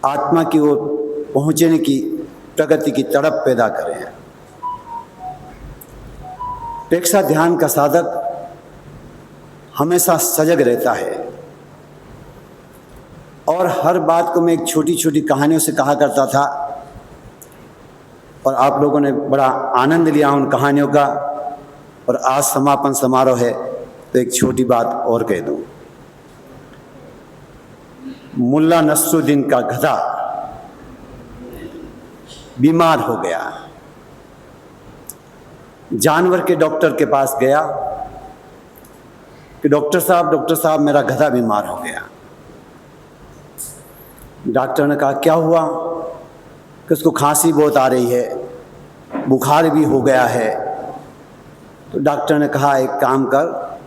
आत्मा की ओर पहुंचने की प्रगति की तड़प पैदा करें। प्रेक्षा ध्यान का साधक हमेशा सजग रहता है, और हर बात को मैं एक छोटी छोटी कहानियों से कहा करता था, और आप लोगों ने बड़ा आनंद लिया उन कहानियों का। और आज समापन समारोह है तो एक छोटी बात और कह दूं। मुल्ला नसरुद्दीन का गधा बीमार हो गया जानवर के डॉक्टर के पास गया कि डॉक्टर साहब मेरा गधा बीमार हो गया। डॉक्टर ने कहा क्या हुआ? कि उसको खांसी बहुत आ रही है, बुखार भी हो गया है। तो डॉक्टर ने कहा एक काम कर,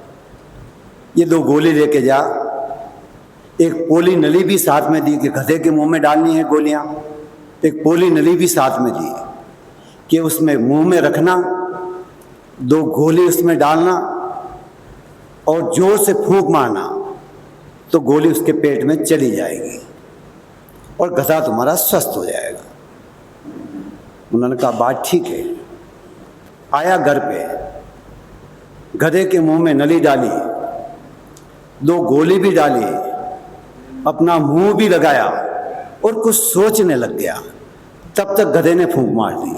ये 2 गोली लेके जा, एक पोली नली भी साथ में दी कि गधे के मुंह में डालनी है गोलियां, एक पोली नली भी साथ में दी कि उसमें मुंह में रखना, 2 गोली उसमें डालना और जोर से फूंक मारना तो गोली उसके पेट में चली जाएगी और गधा तुम्हारा स्वस्थ हो जाएगा। उन्होंने कहा बात ठीक है। आया घर पे, गधे के मुंह में नली डाली, 2 गोली भी डाली, अपना मुंह भी लगाया और कुछ सोचने लग गया। तब तक गधे ने फूंक मार दी।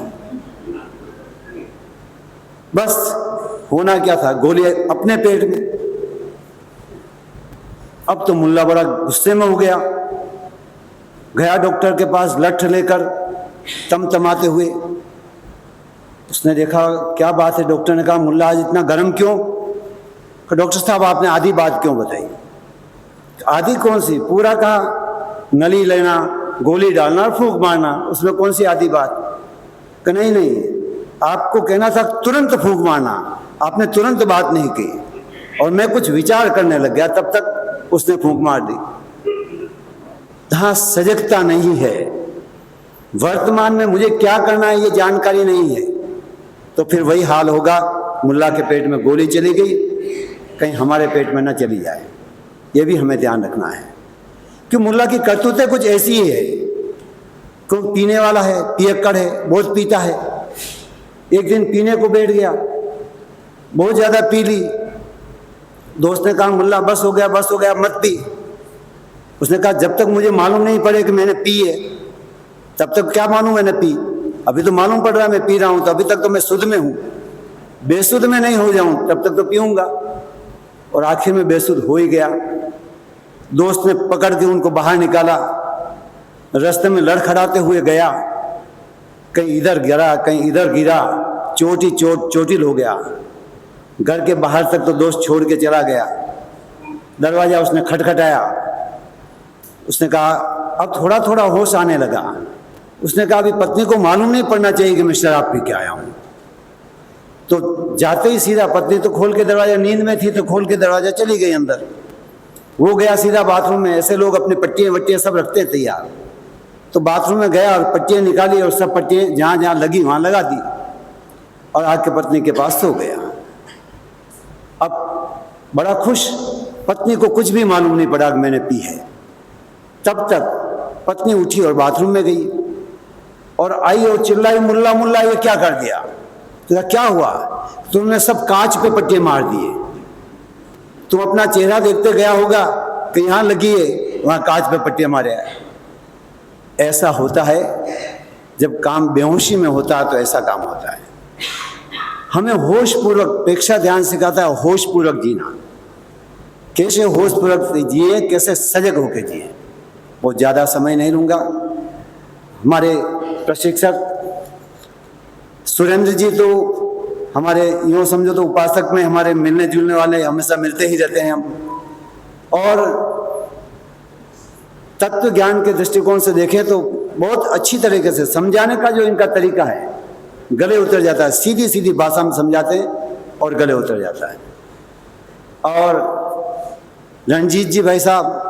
बस होना क्या था, गोली अपने पेट में। अब तो मुल्ला बड़ा गुस्से में हो गया, गया डॉक्टर के पास लठ लेकर तमतमाते हुए। उसने देखा क्या बात है। डॉक्टर ने कहा मुल्ला आज इतना गर्म क्यों? डॉक्टर साहब आपने आधी बात क्यों बताई? आधी कौन सी? पूरा कहा नली लेना, गोली डालना और फूंक मारना, उसमें कौन सी आधी बात? कि नहीं, आपको कहना था तुरंत फूंक मारना, आपने तुरंत बात नहीं की और मैं कुछ विचार करने लग गया, तब तक उसने फूंक मार दी। जहाँ सजगता नहीं है, वर्तमान में मुझे क्या करना है ये जानकारी नहीं है, तो फिर वही हाल होगा। मुल्ला के पेट में गोली चली गई, कहीं हमारे पेट में न चली जाए, ये भी हमें ध्यान रखना है। कि मुल्ला की करतूतें कुछ ऐसी ही है। कोई पीने वाला है, पियक्कड़ है, बहुत पीता है। एक दिन पीने को बैठ गया, बहुत ज़्यादा पी ली। दोस्त ने कहा मुल्ला बस हो गया मत पी। उसने कहा जब तक मुझे मालूम नहीं पड़े कि मैंने पी है तब तक क्या मालूम मैंने पी? अभी तो मालूम पड़ रहा है मैं पी रहा हूँ, तो अभी तक तो मैं शुद्ध में हूँ। बेसुध में नहीं हो जाऊँ तब तक तो पीऊँगा। और आखिर में बेसुध हो ही गया। दोस्त ने पकड़ के उनको बाहर निकाला, रास्ते में लड़खड़ाते हुए गया, कहीं इधर गिरा कहीं इधर गिरा, चोटिल हो गया। घर के बाहर तक तो दोस्त छोड़ के चला गया। दरवाजा उसने खटखटाया। उसने कहा अब थोड़ा थोड़ा होश आने लगा। उसने कहा अभी पत्नी को मालूम नहीं पड़ना चाहिए कि मैं शराब पी के आया हूँ। तो जाते ही सीधा, पत्नी तो खोल के दरवाजा, नींद में थी तो खोल के दरवाजा चली गई अंदर। वो गया सीधा बाथरूम में। ऐसे लोग अपनी पट्टियाँ वट्टियाँ सब रखते तैयार। तो बाथरूम में गया और पट्टियाँ निकाली और सब पट्टियाँ जहाँ जहाँ लगी वहाँ लगा दी और आके पत्नी के पास सो गया। अब बड़ा खुश, पत्नी को कुछ भी मालूम नहीं पड़ा कि मैंने पी है। तब तक पत्नी उठी और बाथरूम में गई और आई और चिल्लाई मुल्ला मुल्ला ये क्या कर दिया? तो क्या हुआ? तुमने सब कांच पे पट्टे मार दिए। तुम अपना चेहरा देखते गया होगा कि यहाँ लगी है, वहाँ कांच पे पट्टे मारे हैं। ऐसा होता है जब काम बेहोशी में होता है तो ऐसा काम होता है। हमें होश पूर्वक, प्रेक्षा ध्यान सिखाता है होश पूर्वक जीना। कैसे होश पूर्वक जिए, कैसे सजग होकर जिए। बहुत ज़्यादा समय नहीं लूँगा। हमारे प्रशिक्षक सुरेंद्र जी तो हमारे यूँ समझो तो उपासक में हमारे मिलने जुलने वाले, हमेशा मिलते ही रहते हैं हम। और तत्व ज्ञान के दृष्टिकोण से देखें तो बहुत अच्छी तरीके से समझाने का जो इनका तरीका है, गले उतर जाता है। सीधी सीधी भाषा में समझाते हैं और गले उतर जाता है। और रणजीत जी भाई साहब,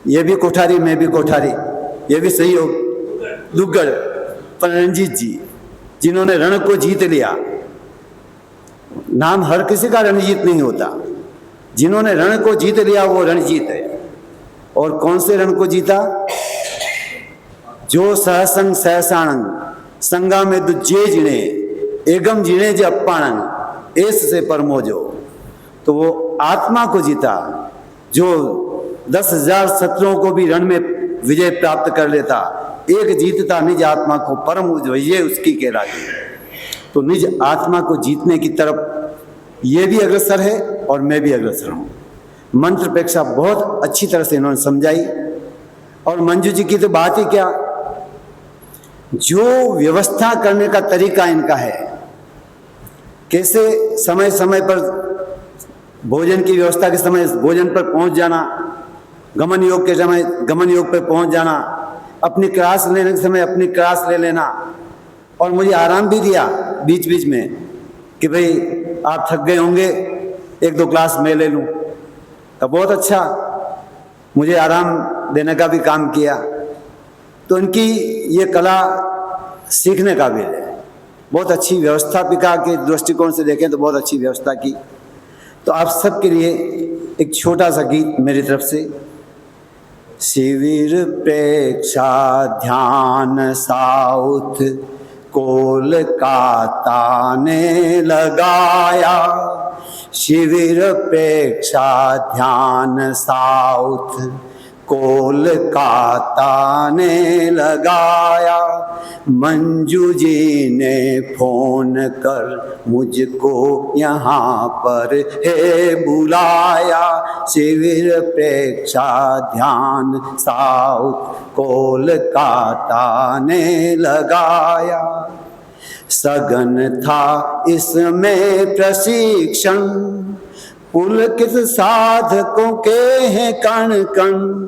ये भी कोठारी मैं भी कोठारी, ये भी सही हो दुग्गड़, पर रणजीत जी जिन्होंने रण को जीत लिया। नाम हर किसी का रणजीत नहीं होता। जिन्होंने रण को जीत लिया वो रणजीत है। और कौन से रण को जीता? जो सहसंग सहसानंद संगा में दुजे जिणे एगम जिणे जे अप्पानंद ऐस से परमोजो। तो वो आत्मा को जीता जो 10,000 शत्रुओं को भी रण में विजय प्राप्त कर लेता। एक जीतता निज आत्मा को परम विजय उसकी कहलाती। तो निज आत्मा को जीतने की तरफ ये भी अग्रसर है और मैं भी अग्रसर हूँ। मंत्र प्रेक्षा बहुत अच्छी तरह से इन्होंने समझाई। और मंजू जी की तो बात ही क्या, जो व्यवस्था करने का तरीका इनका है कैसे समय समय पर भोजन की व्यवस्था के समय भोजन पर पहुंच जाना, गमन योग के समय गमन योग पर पहुंच जाना, अपनी क्लास लेने के समय अपनी क्लास ले लेना, और मुझे आराम भी दिया बीच बीच में कि भाई आप थक गए होंगे, एक दो क्लास मैं ले लूँ। तो बहुत अच्छा मुझे आराम देने का भी काम किया। तो इनकी ये कला सीखने काबिल है। बहुत अच्छी व्यवस्थापिका के दृष्टिकोण से देखें तो बहुत अच्छी व्यवस्था की। तो आप सबके लिए एक छोटा सा गीत मेरी तरफ से। शिविर प्रेक्षा ध्यान साउथ कोलकाता ने लगाया, शिविर प्रेक्षा ध्यान साउथ कोलकाता ने लगाया। मंजू जी ने फोन कर मुझको यहाँ पर है बुलाया, शिविर प्रेक्षा ध्यान साउथ कोलकाता ने लगाया। सघन था इसमें प्रशिक्षण, पुलकित साधकों के हैं कण कण।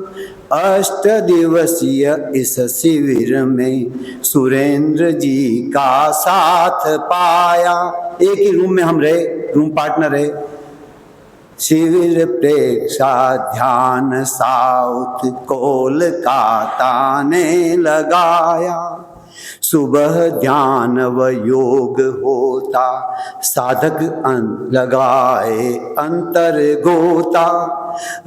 8 दिवसीय इस शिविर में सुरेंद्र जी का साथ पाया। एक ही रूम में हम रहे, रूम पार्टनर रहे। शिविर प्रेक्षा ध्यान साउथ कोलकाता ने लगाया। सुबह ध्यान व योग होता, साधक लगाए अंतर गोता।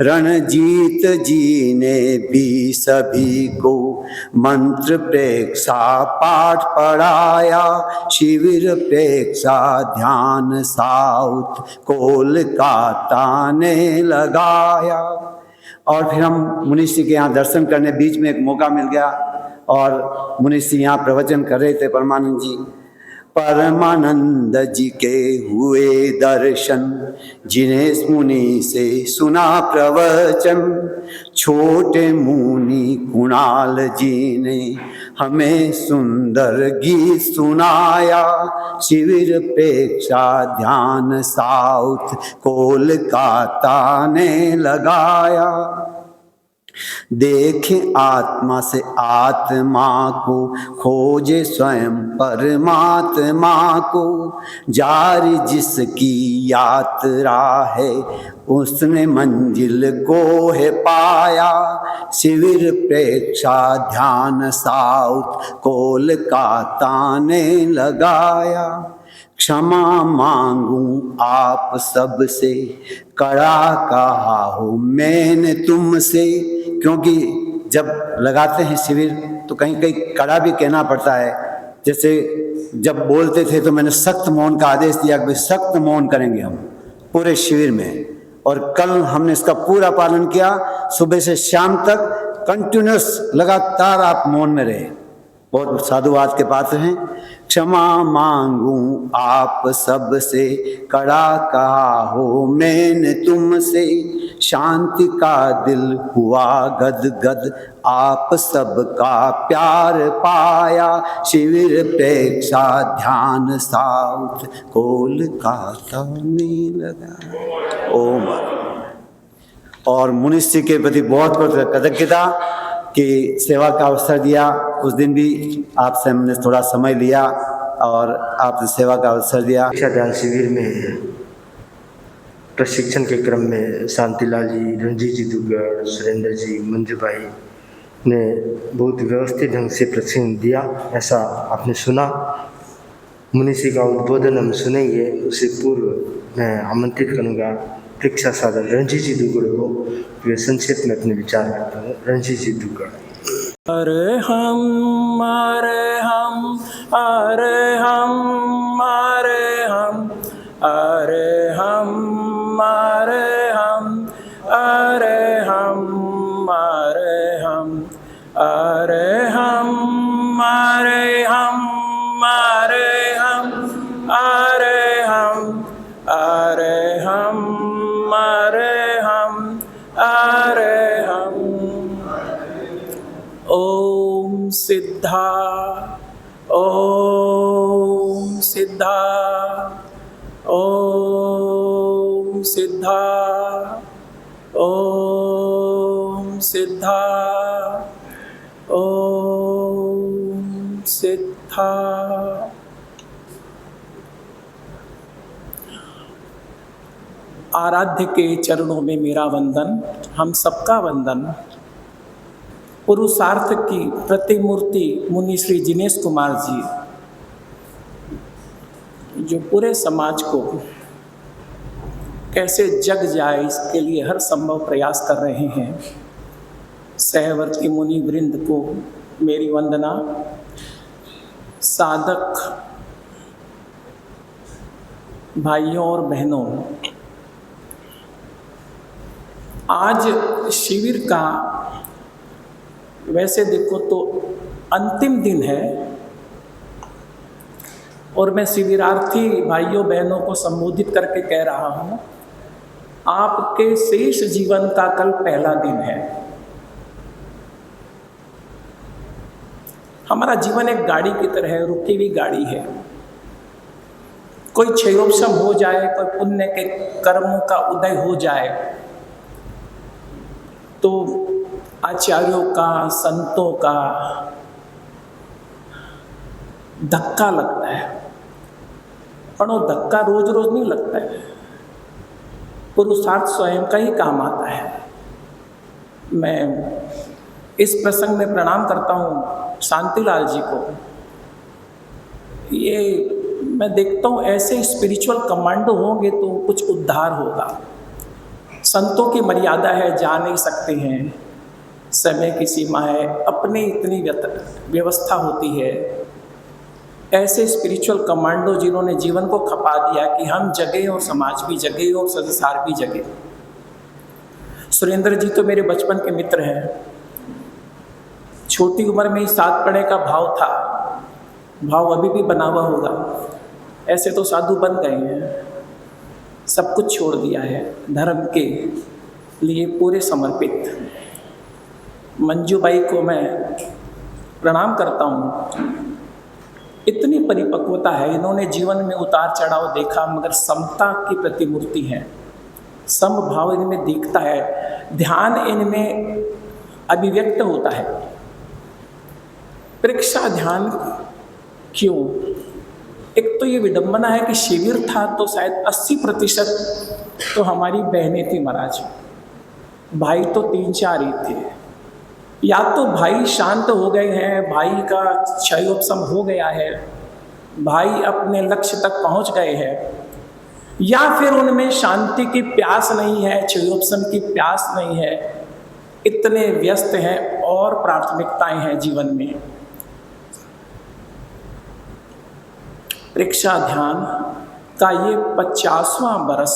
रणजीत जी ने भी सभी को मंत्र प्रेक्षा पाठ पढ़ाया। शिविर प्रेक्षा ध्यान साउथ कोलकाता ने लगाया। और फिर हम मुनीष जी के यहाँ दर्शन करने बीच में एक मौका मिल गया, और मुनीष जी यहाँ प्रवचन कर रहे थे, परमानंद जी। परमानंद जी के हुए दर्शन, जिन्हें मुनि से सुना प्रवचन। छोटे मुनि कुणाल जी ने हमें सुंदर गीत सुनाया। शिविर प्रेक्षा ध्यान साउथ कोलकाता ने लगाया। देखे आत्मा से आत्मा को, खोजे स्वयं परमात्मा को। जारी जिसकी यात्रा है, उसने मंजिल को है पाया। शिविर प्रेक्षा ध्यान साउथ कोलकाता ने लगाया। क्षमा मांगूं आप सब से, कड़ा कहा हो मैंने तुमसे। क्योंकि जब लगाते हैं शिविर तो कहीं कहीं कड़ा भी कहना पड़ता है। जैसे जब बोलते थे तो मैंने सख्त मौन का आदेश दिया कि सख्त मौन करेंगे हम पूरे शिविर में, और कल हमने इसका पूरा पालन किया। सुबह से शाम तक कंटिन्यूस लगातार आप मौन में रहे। बहुत साधुवाद के पात्र हैं। क्षमा मांगूं आप सब से, कड़ा कहा हो मैंने तुमसे। शांति का दिल हुआ गद गद, आप सबका प्यार पाया। शिविर प्रेक्षा ध्यान साउथ कोलकाता ने लगा। ओम। और मुनीष जी के प्रति बहुत बहुत कृतज्ञता कि सेवा का अवसर दिया। उस दिन भी आपसे हमने थोड़ा समय लिया और आपने सेवा का अवसर दिया। प्रेक्षा ध्यान शिविर में प्रशिक्षण के क्रम में शांतिलाल जी, रणजीत जी दुग्गड़, सुरेंद्र जी, मंजू भाई ने बहुत व्यवस्थित ढंग से प्रशिक्षण दिया, ऐसा आपने सुना। मुनीष जी का उद्बोधन हम सुनेंगे। उससे पूर्व मैं आमंत्रित करूँगा प्रेक्षा साधक रणजीत जी दुग्गड़ को, वे संक्षेप में अपने विचार करते हैं। रणजीत जी दुग्गड़। अरे हम, अरे हम, अरे हम, अरे हम, अरे हम, अरे हम, अरे हम, अरे हम, अरे हम, अरे हम, अरे हम, अरे हम, अरे हम, अरे हम, अरे हम। ओम सिद्धा, ओम सिद्धा, सिद्धा, ओम सिद्धा, ओम सिद्धा। आराध्य के चरणों में मेरा वंदन, हम सबका वंदन। पुरुषार्थ की प्रतिमूर्ति मुनि श्री जिनेश कुमार जी, जो पूरे समाज को कैसे जग जाए इसके लिए हर संभव प्रयास कर रहे हैं। सहवर्ती मुनि वृंद को मेरी वंदना। साधक भाइयों और बहनों, आज शिविर का वैसे देखो तो अंतिम दिन है और मैं शिविरार्थी भाइयों बहनों को संबोधित करके कह रहा हूँ, आपके शेष जीवन का कल पहला दिन है। हमारा जीवन एक गाड़ी की तरह है, रुकी हुई गाड़ी है। कोई क्षयोपशम हो जाए, कोई पुण्य के कर्मों का उदय हो जाए तो आचार्यों का, संतों का धक्का लगता है, पर वो धक्का रोज रोज नहीं लगता है। पुरुषार्थ स्वयं का ही काम आता है। मैं इस प्रसंग में प्रणाम करता हूँ शांतिलाल जी को। ये मैं देखता हूँ ऐसे स्पिरिचुअल कमांडो होंगे तो कुछ उद्धार होगा। संतों की मर्यादा है, जा नहीं सकते हैं, समय की सीमा है, अपनी इतनी व्यवस्था होती है। ऐसे स्पिरिचुअल कमांडो जिन्होंने जीवन को खपा दिया कि हम जगे और समाज भी जगे और संसार भी जगे। सुरेंद्र जी तो मेरे बचपन के मित्र हैं। छोटी उम्र में ही साथ पढ़ने का भाव था, भाव अभी भी बना हुआ होगा। ऐसे तो साधु बन गए हैं, सब कुछ छोड़ दिया है, धर्म के लिए पूरे समर्पित। मंजूबाई को मैं प्रणाम करता हूँ। इतनी परिपक्वता है, इन्होंने जीवन में उतार चढ़ाव देखा, मगर समता की प्रतिमूर्ति है। समभाव इनमें दिखता है, ध्यान इनमें अभिव्यक्त होता है। परीक्षा ध्यान क्यों? एक तो ये विडंबना है कि शिविर था तो शायद 80% तो हमारी बहनें थी महाराज, भाई तो 3-4 ही थे। या तो भाई शांत हो गए हैं, भाई का क्षयोपशम हो गया है, भाई अपने लक्ष्य तक पहुंच गए हैं, या फिर उनमें शांति की प्यास नहीं है, क्षयोपशम की प्यास नहीं है, इतने व्यस्त हैं और प्राथमिकताएं हैं जीवन में। परीक्षा ध्यान का ये 50वां बरस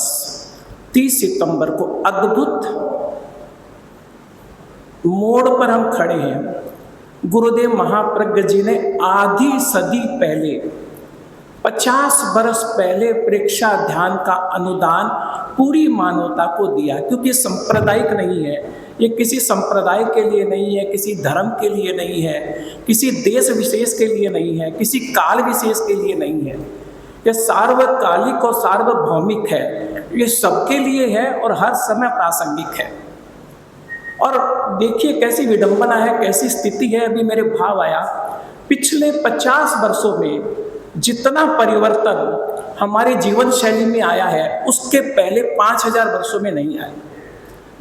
30 सितंबर को अद्भुत मोड़ पर हम खड़े हैं। गुरुदेव महाप्रज्ञ जी ने आधी सदी पहले 50 बरस पहले परीक्षा ध्यान का अनुदान पूरी मानवता को दिया, क्योंकि सांप्रदायिक नहीं है, ये किसी संप्रदाय के लिए नहीं है, किसी धर्म के लिए नहीं है, किसी देश विशेष के लिए नहीं है, किसी काल विशेष के लिए नहीं है। ये सार्वकालिक और सार्वभौमिक है, ये सबके लिए है और हर समय प्रासंगिक है। और देखिए कैसी विडंबना है, कैसी स्थिति है। अभी मेरे भाव आया, पिछले 50 वर्षों में जितना परिवर्तन हमारी जीवन शैली में आया है उसके पहले 5000 वर्षों में नहीं आया।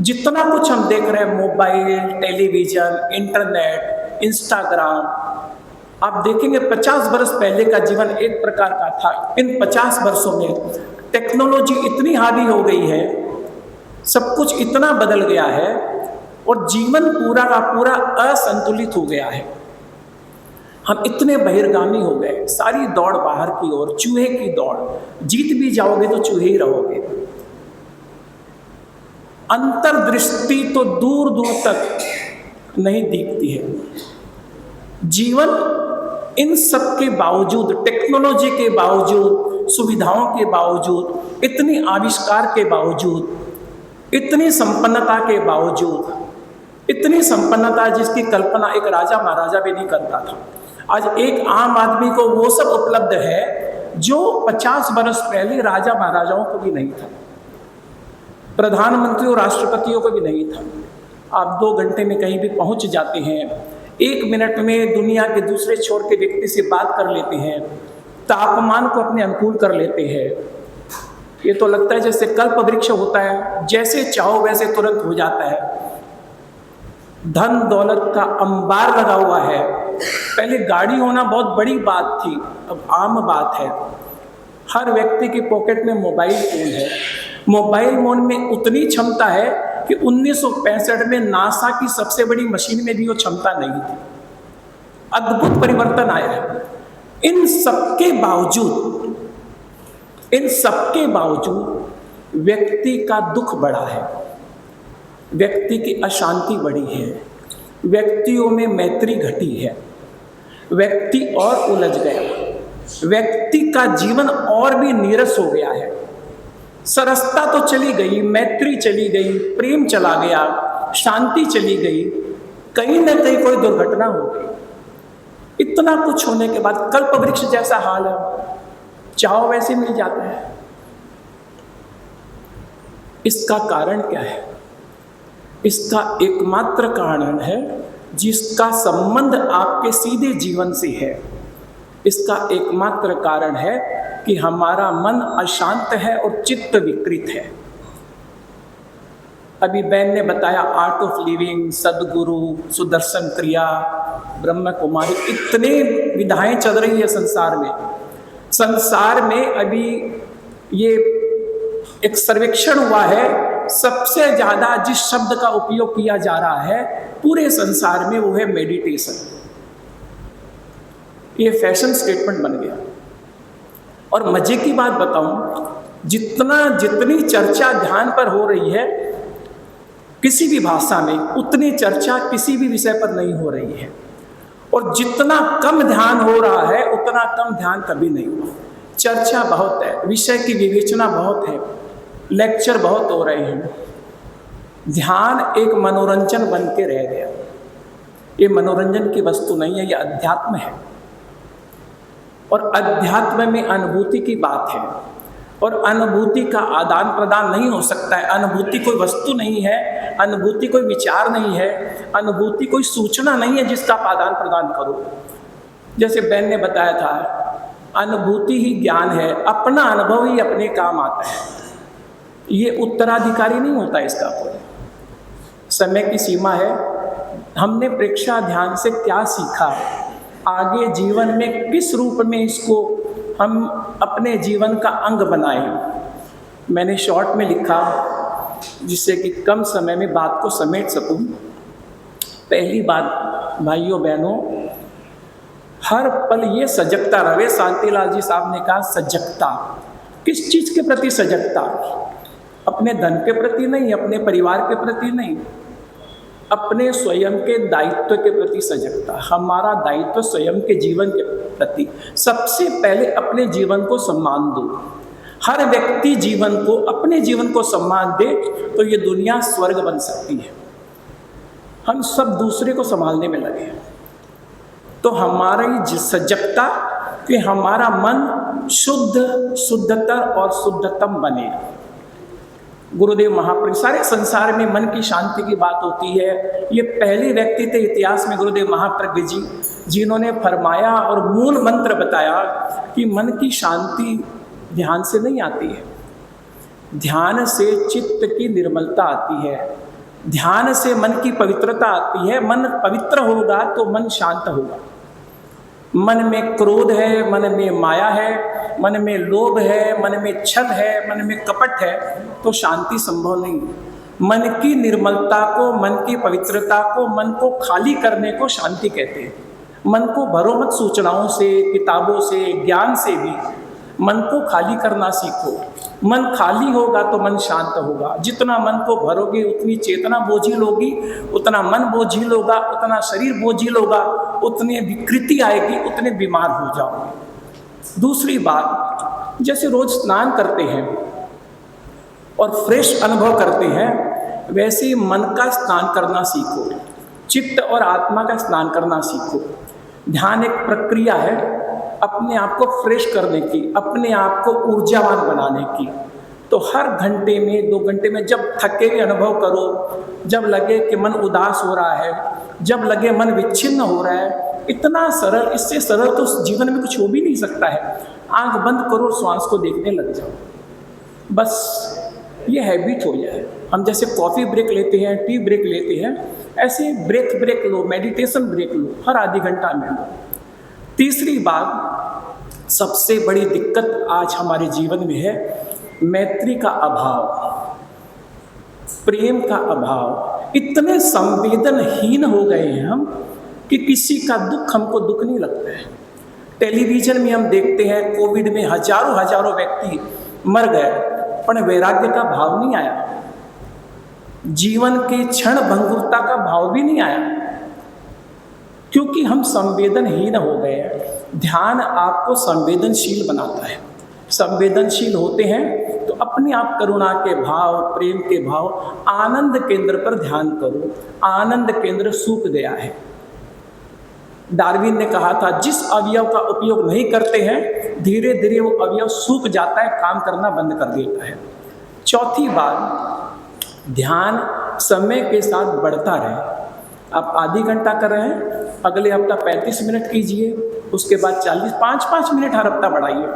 जितना कुछ हम देख रहे हैं, मोबाइल, टेलीविज़न, इंटरनेट, इंस्टाग्राम, आप देखेंगे 50 वर्ष पहले का जीवन एक प्रकार का था। इन 50 वर्षों में टेक्नोलॉजी इतनी हावी हो गई है, सब कुछ इतना बदल गया है और जीवन पूरा का पूरा असंतुलित हो गया है। हम इतने बहिर्गामी हो गए, सारी दौड़ बाहर की ओर, चूहे की दौड़। जीत भी जाओगे तो चूहे ही रहोगे। अंतर्दृष्टि तो दूर दूर तक नहीं दिखती है। जीवन इन सब के बावजूद, टेक्नोलॉजी के बावजूद, सुविधाओं के बावजूद, इतनी आविष्कार के बावजूद, इतनी संपन्नता के बावजूद, इतनी संपन्नता जिसकी कल्पना एक राजा महाराजा भी नहीं करता था, आज एक आम आदमी को वो सब उपलब्ध है जो 50 वर्ष पहले राजा महाराजाओं को भी नहीं था। प्रधानमंत्री और राष्ट्रपतियों को भी नहीं था। आप 2 घंटे में कहीं भी पहुंच जाते हैं, 1 मिनट में दुनिया के दूसरे छोर के व्यक्ति से बात कर लेते हैं, तापमान को अपने अनुकूल कर लेते हैं। ये तो लगता है जैसे कल्प वृक्ष होता है, जैसे चाहो वैसे तुरंत हो जाता है। धन दौलत का अंबार लगा हुआ है। पहले गाड़ी होना बहुत बड़ी बात थी, अब आम बात है। हर व्यक्ति के पॉकेट में मोबाइल फोन है। मोबाइल फोन में उतनी क्षमता है कि 1965 में नासा की सबसे बड़ी मशीन में भी वो क्षमता नहीं थी। अद्भुत परिवर्तन आया है। इन सबके बावजूद व्यक्ति का दुख बढ़ा है, व्यक्ति की अशांति बढ़ी है, व्यक्तियों में मैत्री घटी है, व्यक्ति और उलझ गया, व्यक्ति का जीवन और भी नीरस हो गया है। सरसता तो चली गई, मैत्री चली गई, प्रेम चला गया, शांति चली गई, कहीं ना कहीं कोई दुर्घटना हो गई। इतना कुछ होने के बाद कल्प वृक्ष जैसा हाल है, चाहो वैसे मिल जाता है। इसका कारण क्या है? इसका एकमात्र कारण है जिसका संबंध आपके सीधे जीवन से है। इसका एकमात्र कारण है कि हमारा मन अशांत है और चित्त विकृत है। अभी बहन ने बताया आर्ट ऑफ लिविंग, सदगुरु, सुदर्शन क्रिया, ब्रह्म कुमारी, इतने विधाएं चल रही है संसार में। संसार में अभी ये एक सर्वेक्षण हुआ है, सबसे ज़्यादा जिस शब्द का उपयोग किया जा रहा है पूरे संसार में वो है मेडिटेशन। ये फैशन स्टेटमेंट बन गया। और मजे की बात बताऊं, जितनी चर्चा ध्यान पर हो रही है किसी भी भाषा में, उतनी चर्चा किसी भी विषय पर नहीं हो रही है। और जितना कम ध्यान हो रहा है उतना कम ध्यान कभी नहीं हुआ। चर्चा बहुत है, विषय की विवेचना बहुत है, लेक्चर बहुत हो रहे हैं। ध्यान एक मनोरंजन बन के रह गया। ये मनोरंजन की वस्तु नहीं है, ये अध्यात्म है। और अध्यात्म में अनुभूति की बात है, और अनुभूति का आदान प्रदान नहीं हो सकता है। अनुभूति कोई वस्तु नहीं है, अनुभूति कोई विचार नहीं है, अनुभूति कोई सूचना नहीं है जिसका आप आदान प्रदान करो। जैसे बहन ने बताया था, अनुभूति ही ज्ञान है, अपना अनुभव ही अपने काम आता है। ये उत्तराधिकारी नहीं होता इसका कोई। समय की सीमा है। हमने प्रेक्षा ध्यान से क्या सीखा, आगे जीवन में किस रूप में इसको हम अपने जीवन का अंग बनाएं। मैंने शॉर्ट में लिखा जिससे कि कम समय में बात को समेट सकूं। पहली बात भाइयों बहनों, हर पल ये सजगता रहे। शांतिलाल जी साहब ने कहा सजगता। किस चीज़ के प्रति सजगता? अपने धन के प्रति नहीं, अपने परिवार के प्रति नहीं, अपने स्वयं के दायित्व के प्रति सजगता। हमारा दायित्व स्वयं के जीवन के प्रति। सबसे पहले अपने जीवन को सम्मान दो। हर व्यक्ति जीवन को, अपने जीवन को सम्मान दे तो ये दुनिया स्वर्ग बन सकती है। हम सब दूसरे को संभालने में लगे हैं। तो हमारी सजगता कि हमारा मन शुद्धतर और शुद्धतम बने। गुरुदेव महाप्रज्ञ, सारे संसार में मन की शांति की बात होती है। ये पहले व्यक्ति थे इतिहास में गुरुदेव महाप्रज्ञ जी, जिन्होंने फरमाया और मूल मंत्र बताया कि मन की शांति ध्यान से नहीं आती है, ध्यान से चित्त की निर्मलता आती है, ध्यान से मन की पवित्रता आती है। मन पवित्र होगा तो मन शांत होगा। मन में क्रोध है, मन में माया है, मन में लोभ है, मन में छल है, मन में कपट है, तो शांति संभव नहीं है। मन की निर्मलता को, मन की पवित्रता को, मन को खाली करने को शांति कहते हैं। मन को भरो मत सूचनाओं से, किताबों से, ज्ञान से भी। मन को खाली करना सीखो। मन खाली होगा तो मन शांत होगा। जितना मन को भरोगे उतनी चेतना बोझिल होगी, उतना मन बोझिल होगा, उतना शरीर बोझिल होगा, उतनी विकृति आएगी, उतने बीमार हो जाओगे। दूसरी बात, जैसे रोज स्नान करते हैं और फ्रेश अनुभव करते हैं, वैसे ही मन का स्नान करना सीखो। चित्त और आत्मा का स्नान करना सीखो। ध्यान एक प्रक्रिया है अपने आप को फ्रेश करने की, अपने आप को ऊर्जावान बनाने की। तो हर घंटे में 2 घंटे में जब थके हुए अनुभव करो, जब लगे कि मन उदास हो रहा है, जब लगे मन विच्छिन्न हो रहा है, इतना सरल, इससे सरल तो जीवन में कुछ हो भी नहीं सकता है। आंख बंद करो और श्वास को देखने लग जाओ, बस ये हैबिट हो जाए। हम जैसे कॉफ़ी ब्रेक लेते हैं, टी ब्रेक लेते हैं, ऐसे ब्रेक लो, मेडिटेशन ब्रेक लो, हर आधी घंटा में लो। तीसरी बात, सबसे बड़ी दिक्कत आज हमारे जीवन में है मैत्री का अभाव, प्रेम का अभाव। इतने संवेदनहीन हो गए हैं हम कि किसी का दुख हमको दुख नहीं लगता है। टेलीविजन में हम देखते हैं कोविड में हजारों व्यक्ति मर गए, पर वैराग्य का भाव नहीं आया, जीवन के क्षण भंगुरता का भाव भी नहीं आया, क्योंकि हम संवेदनहीन हो गए हैं। ध्यान आपको संवेदनशील बनाता है। संवेदनशील होते हैं तो अपने आप करुणा के भाव, प्रेम के भाव, आनंद केंद्र पर ध्यान करो। आनंद केंद्र सूख गया है। डार्विन ने कहा था, जिस अवयव का उपयोग नहीं करते हैं धीरे धीरे वो अवयव सूख जाता है, काम करना बंद कर देता है। चौथी बात, ध्यान समय के साथ बढ़ता रहे। आप आधी घंटा कर रहे हैं, अगले हफ्ता 35 मिनट कीजिए, उसके बाद 40, 5-5 मिनट हर हफ्ता बढ़ाइए।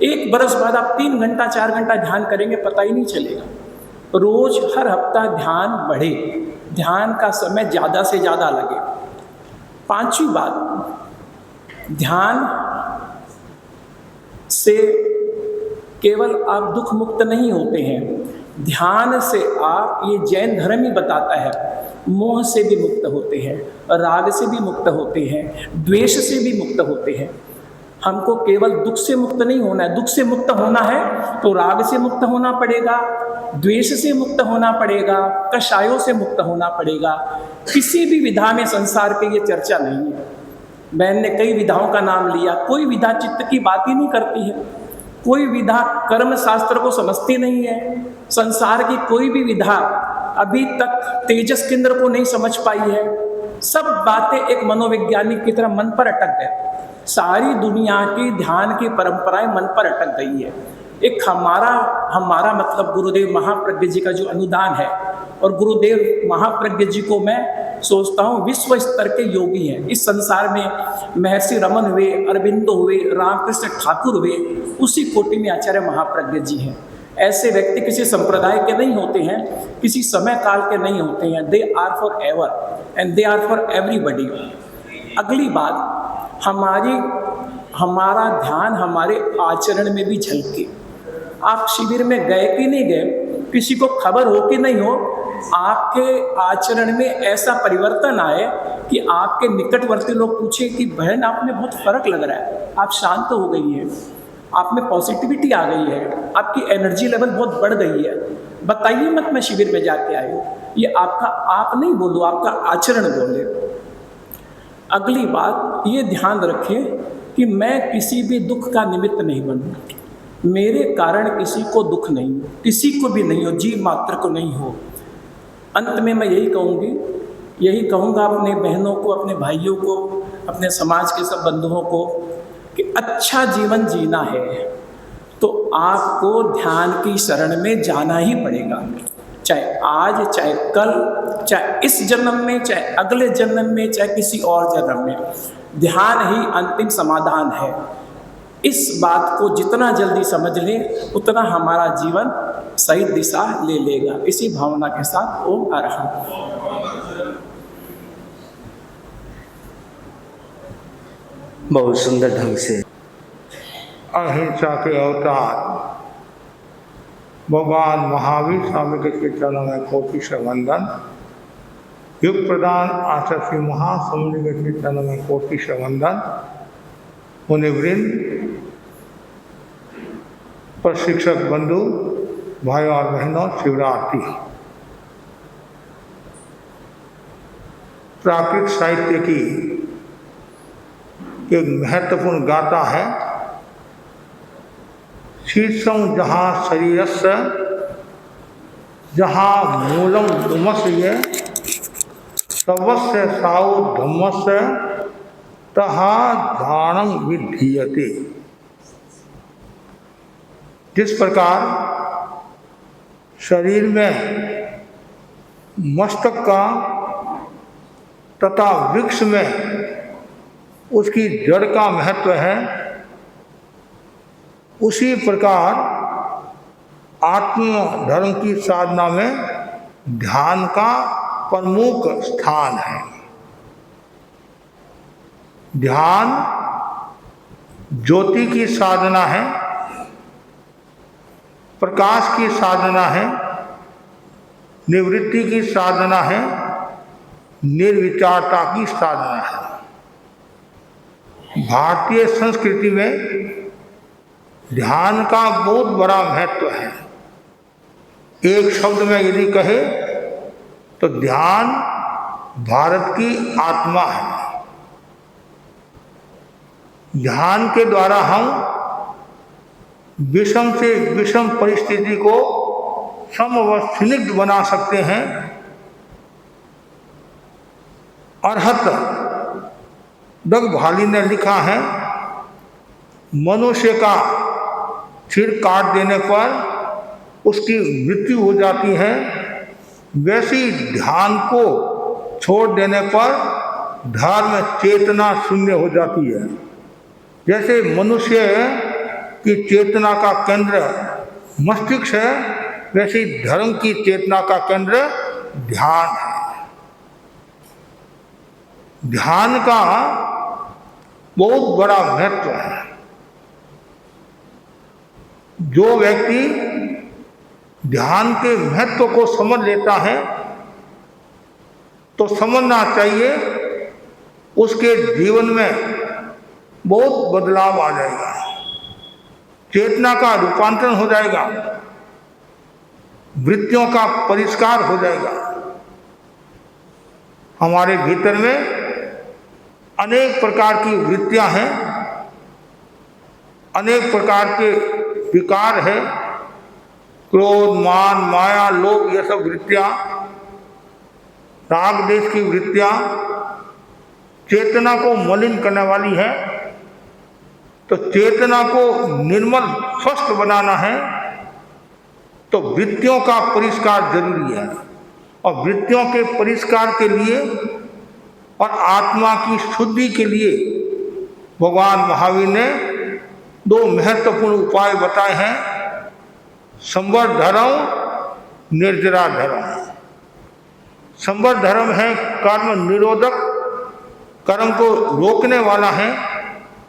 1 बरस बाद आप 3 घंटा 4 घंटा ध्यान करेंगे, पता ही नहीं चलेगा। रोज हर हफ्ता ध्यान बढ़े, ध्यान का समय ज़्यादा से ज़्यादा लगे। 5वीं बात, ध्यान से केवल आप दुख मुक्त नहीं होते हैं, ध्यान से आप, ये जैन धर्म ही बताता है, मोह से भी मुक्त होते हैं, राग से भी मुक्त होते हैं, द्वेष से भी मुक्त होते हैं। हमको केवल दुख से मुक्त नहीं होना है। दुख से मुक्त होना है तो राग से मुक्त होना पड़ेगा, द्वेष से मुक्त होना पड़ेगा, कषायों से मुक्त होना पड़ेगा। किसी भी विधा में संसार के ये चर्चा नहीं है। बहन ने कई विधाओं का नाम लिया, कोई विधा चित्त की बात ही नहीं करती है, कोई विधा कर्म शास्त्र को समझती नहीं है। संसार की कोई भी विधा अभी तक तेजस केंद्र को नहीं समझ पाई है। सब बातें एक मनोवैज्ञानिक की तरह मन पर अटक गए। सारी दुनिया की ध्यान की परंपराएं मन पर अटक गई है। एक हमारा मतलब गुरुदेव महाप्रज्ञ जी का जो अनुदान है, और गुरुदेव महाप्रज्ञ जी को मैं सोचता हूँ विश्व स्तर के योगी हैं। इस संसार में महर्षि रमन हुए, अरविंदो हुए, रामकृष्ण ठाकुर हुए, उसी कोटि में आचार्य महाप्रज्ञ जी हैं। ऐसे व्यक्ति किसी संप्रदाय के नहीं होते हैं, किसी समय काल के नहीं होते हैं। They are forever and they are for everybody. अगली बात, हमारा ध्यान हमारे आचरण में भी झलके। आप शिविर में गए कि नहीं गए, किसी को खबर हो कि नहीं हो, आपके आचरण में ऐसा परिवर्तन आए कि आपके निकटवर्ती लोग पूछे कि बहन आप में बहुत फर्क लग रहा है, आप शांत हो गई है, आप में पॉजिटिविटी आ गई है, आपकी एनर्जी लेवल बहुत बढ़ गई है, बताइए मत मैं शिविर में जाके आई हूँ। ये आपका आप नहीं बोलो, आपका आचरण बोले। अगली बात, ये ध्यान रखें कि मैं किसी भी दुख का निमित्त नहीं बनूँ। मेरे कारण किसी को दुख नहीं हो, किसी को भी नहीं हो, जीव मात्र को नहीं हो। अंत में मैं यही कहूँगा अपने बहनों को, अपने भाइयों को, अपने समाज के सब बंधुओं को कि अच्छा जीवन जीना है तो आपको ध्यान की शरण में जाना ही पड़ेगा। चाहे आज, चाहे कल, चाहे इस जन्म में, चाहे अगले जन्म में, चाहे किसी और जन्म में, ध्यान ही अंतिम समाधान है। इस बात को जितना जल्दी समझ लें उतना हमारा जीवन सही दिशा ले लेगा। इसी भावना के साथ ओम अरहम। बहुत सुंदर ढंग से अहिंसा के अवतार भगवान महावीर स्वामी के चरणों में कोटि से वंदन। युग प्रदान आचार्य श्री महासमुनि के चरणों में कोटि से वंदन। मुनिवृंद, प्रशिक्षक बंधु, भाइयों और बहनों, शिवरात्रि। प्राकृत साहित्य की एक महत्वपूर्ण गाथा है। शीर्षम जहाँ शरीरस्य जहाँ मूलम दुमस्य सर्वस्य साउ धम्मस्य तहा ध्यानं विधीयते। जिस प्रकार शरीर में मस्तक का तथा वृक्ष में उसकी जड़ का महत्व है, उसी प्रकार आत्म धर्म की साधना में ध्यान का प्रमुख स्थान है। ध्यान ज्योति की साधना है, प्रकाश की साधना है, निवृत्ति की साधना है, निर्विचारता की साधना है। भारतीय संस्कृति में ध्यान का बहुत बड़ा महत्व है। एक शब्द में यदि कहे तो ध्यान भारत की आत्मा है। ध्यान के द्वारा हम विषम से विषम परिस्थिति को सम व स्निग्ध बना सकते हैं। अरहत डगभाली ने लिखा है, मनुष्य का सिर काट देने पर उसकी मृत्यु हो जाती है, वैसी ध्यान को छोड़ देने पर धर्म चेतना शून्य हो जाती है। जैसे मनुष्य की चेतना का केंद्र मस्तिष्क है, वैसे धर्म की चेतना का केंद्र ध्यान है। ध्यान का बहुत बड़ा महत्व है। जो व्यक्ति ध्यान के महत्व को समझ लेता है तो समझना चाहिए उसके जीवन में बहुत बदलाव आ जाएगा, चेतना का रूपांतरण हो जाएगा, वृत्तियों का परिष्कार हो जाएगा। हमारे भीतर में अनेक प्रकार की वृत्तियां हैं, अनेक प्रकार के विकार है, क्रोध, मान, माया, लोभ, ये सब वृत्तियां, राग देश की वृत्तियां चेतना को मलिन करने वाली है। तो चेतना को निर्मल स्वस्थ बनाना है तो वृत्तियों का परिष्कार जरूरी है। और वृत्तियों के परिष्कार के लिए और आत्मा की शुद्धि के लिए भगवान महावीर ने दो महत्वपूर्ण उपाय बताए हैं, संवर धर्म, निर्जरा धर्म। संवर धर्म है कर्म निरोधक, कर्म को रोकने वाला है,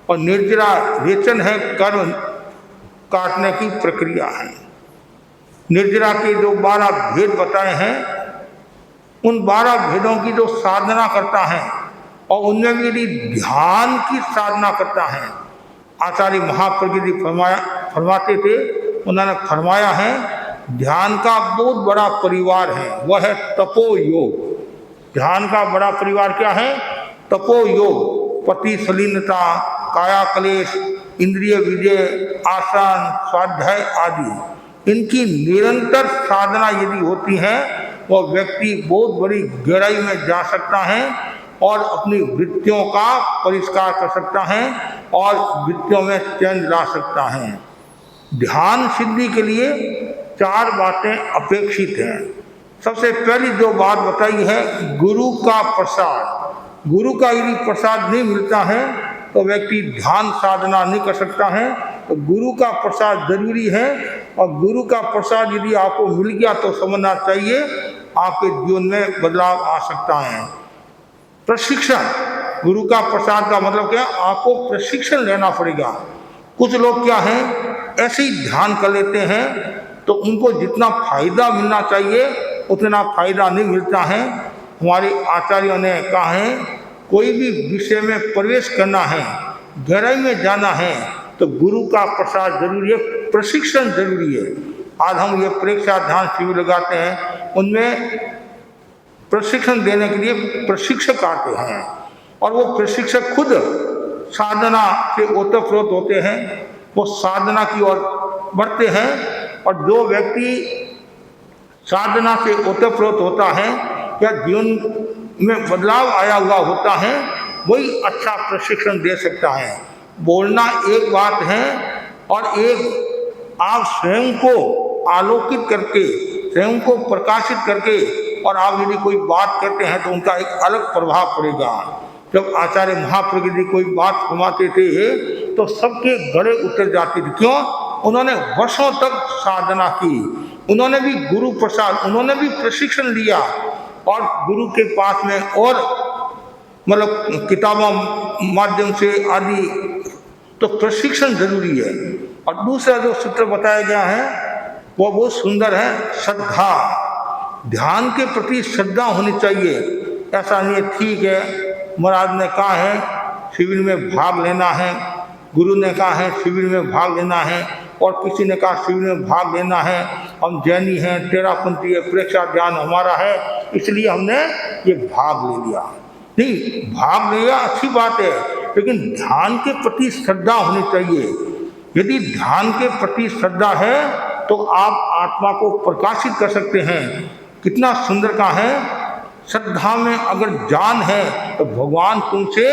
और निर्जरा रेचन है, कर्म काटने की प्रक्रिया है। निर्जरा के जो 12 भेद बताए हैं, उन 12 भेदों की जो साधना करता है और उनमें भी यदि ध्यान की साधना करता है, आचार्य महाप्रज्ञ जी फरमाते थे, उन्होंने फरमाया है ध्यान का बहुत बड़ा परिवार है, वह है तपो योग। ध्यान का बड़ा परिवार क्या है? तपो योग, पति सलीनता, काया क्लेश, इंद्रिय विजय, आसन, स्वाध्याय आदि, इनकी निरंतर साधना यदि होती है वह व्यक्ति बहुत बड़ी गहराई में जा सकता है और अपनी वृत्तियों का परिष्कार कर सकता है और वृत्तियों में चैन ला सकता है। ध्यान सिद्धि के लिए 4 बातें अपेक्षित हैं। सबसे पहली जो बात बताई है, गुरु का प्रसाद। गुरु का यदि प्रसाद नहीं मिलता है तो व्यक्ति ध्यान साधना नहीं कर सकता है। तो गुरु का प्रसाद जरूरी है, और गुरु का प्रसाद यदि आपको मिल गया तो समझना चाहिए आपके जीवन में बदलाव आ सकता है। प्रशिक्षण, गुरु का प्रसाद का मतलब क्या? आपको प्रशिक्षण लेना पड़ेगा। कुछ लोग क्या हैं, ऐसे ही ध्यान कर लेते हैं तो उनको जितना फायदा मिलना चाहिए उतना फायदा नहीं मिलता है। हमारे आचार्यों ने कहा है, कोई भी विषय में प्रवेश करना है, गहराई में जाना है तो गुरु का प्रसाद जरूरी है, प्रशिक्षण जरूरी है। आज हम ये प्रेक्षा ध्यान शिविर लगाते हैं, उनमें प्रशिक्षण देने के लिए प्रशिक्षक आते हैं और वो प्रशिक्षक खुद साधना से ओतप्रोत होते हैं, वो साधना की ओर बढ़ते हैं। और जो व्यक्ति साधना से ओतप्रोत होता है या जीवन में बदलाव आया हुआ होता है, वही अच्छा प्रशिक्षण दे सकता है। बोलना एक बात है और एक आप स्वयं को आलोकित करके स्वयं को प्रकाशित करके, और आप यदि कोई बात करते हैं तो उनका एक अलग प्रभाव पड़ेगा। जब आचार्य महाप्रज्ञ जी कोई बात फरमाते थे तो सबके गले उतर जाते थे। क्यों? उन्होंने वर्षों तक साधना की, उन्होंने भी गुरु प्रसाद, उन्होंने भी प्रशिक्षण लिया, और गुरु के पास में और मतलब किताबों माध्यम से आदि, तो प्रशिक्षण जरूरी है। और दूसरा जो सूत्र बताया गया है वो बहुत सुंदर है, श्रद्धा। ध्यान के प्रति श्रद्धा होनी चाहिए। ऐसा नहीं है ठीक है महाराज ने कहा है शिविर में भाग लेना है, गुरु ने कहा है शिविर में भाग लेना है, और किसी ने कहा शिविर में भाग लेना है, हम जैनी हैं, तेरापंथी है, प्रेक्षा ध्यान हमारा है, इसलिए हमने ये भाग ले लिया। नहीं, भाग लिया अच्छी बात है, लेकिन ध्यान के प्रति श्रद्धा होनी चाहिए। यदि ध्यान के प्रति श्रद्धा है तो आप आत्मा को प्रकाशित कर सकते हैं। कितना सुंदर का है, श्रद्धा में अगर जान है तो भगवान तुमसे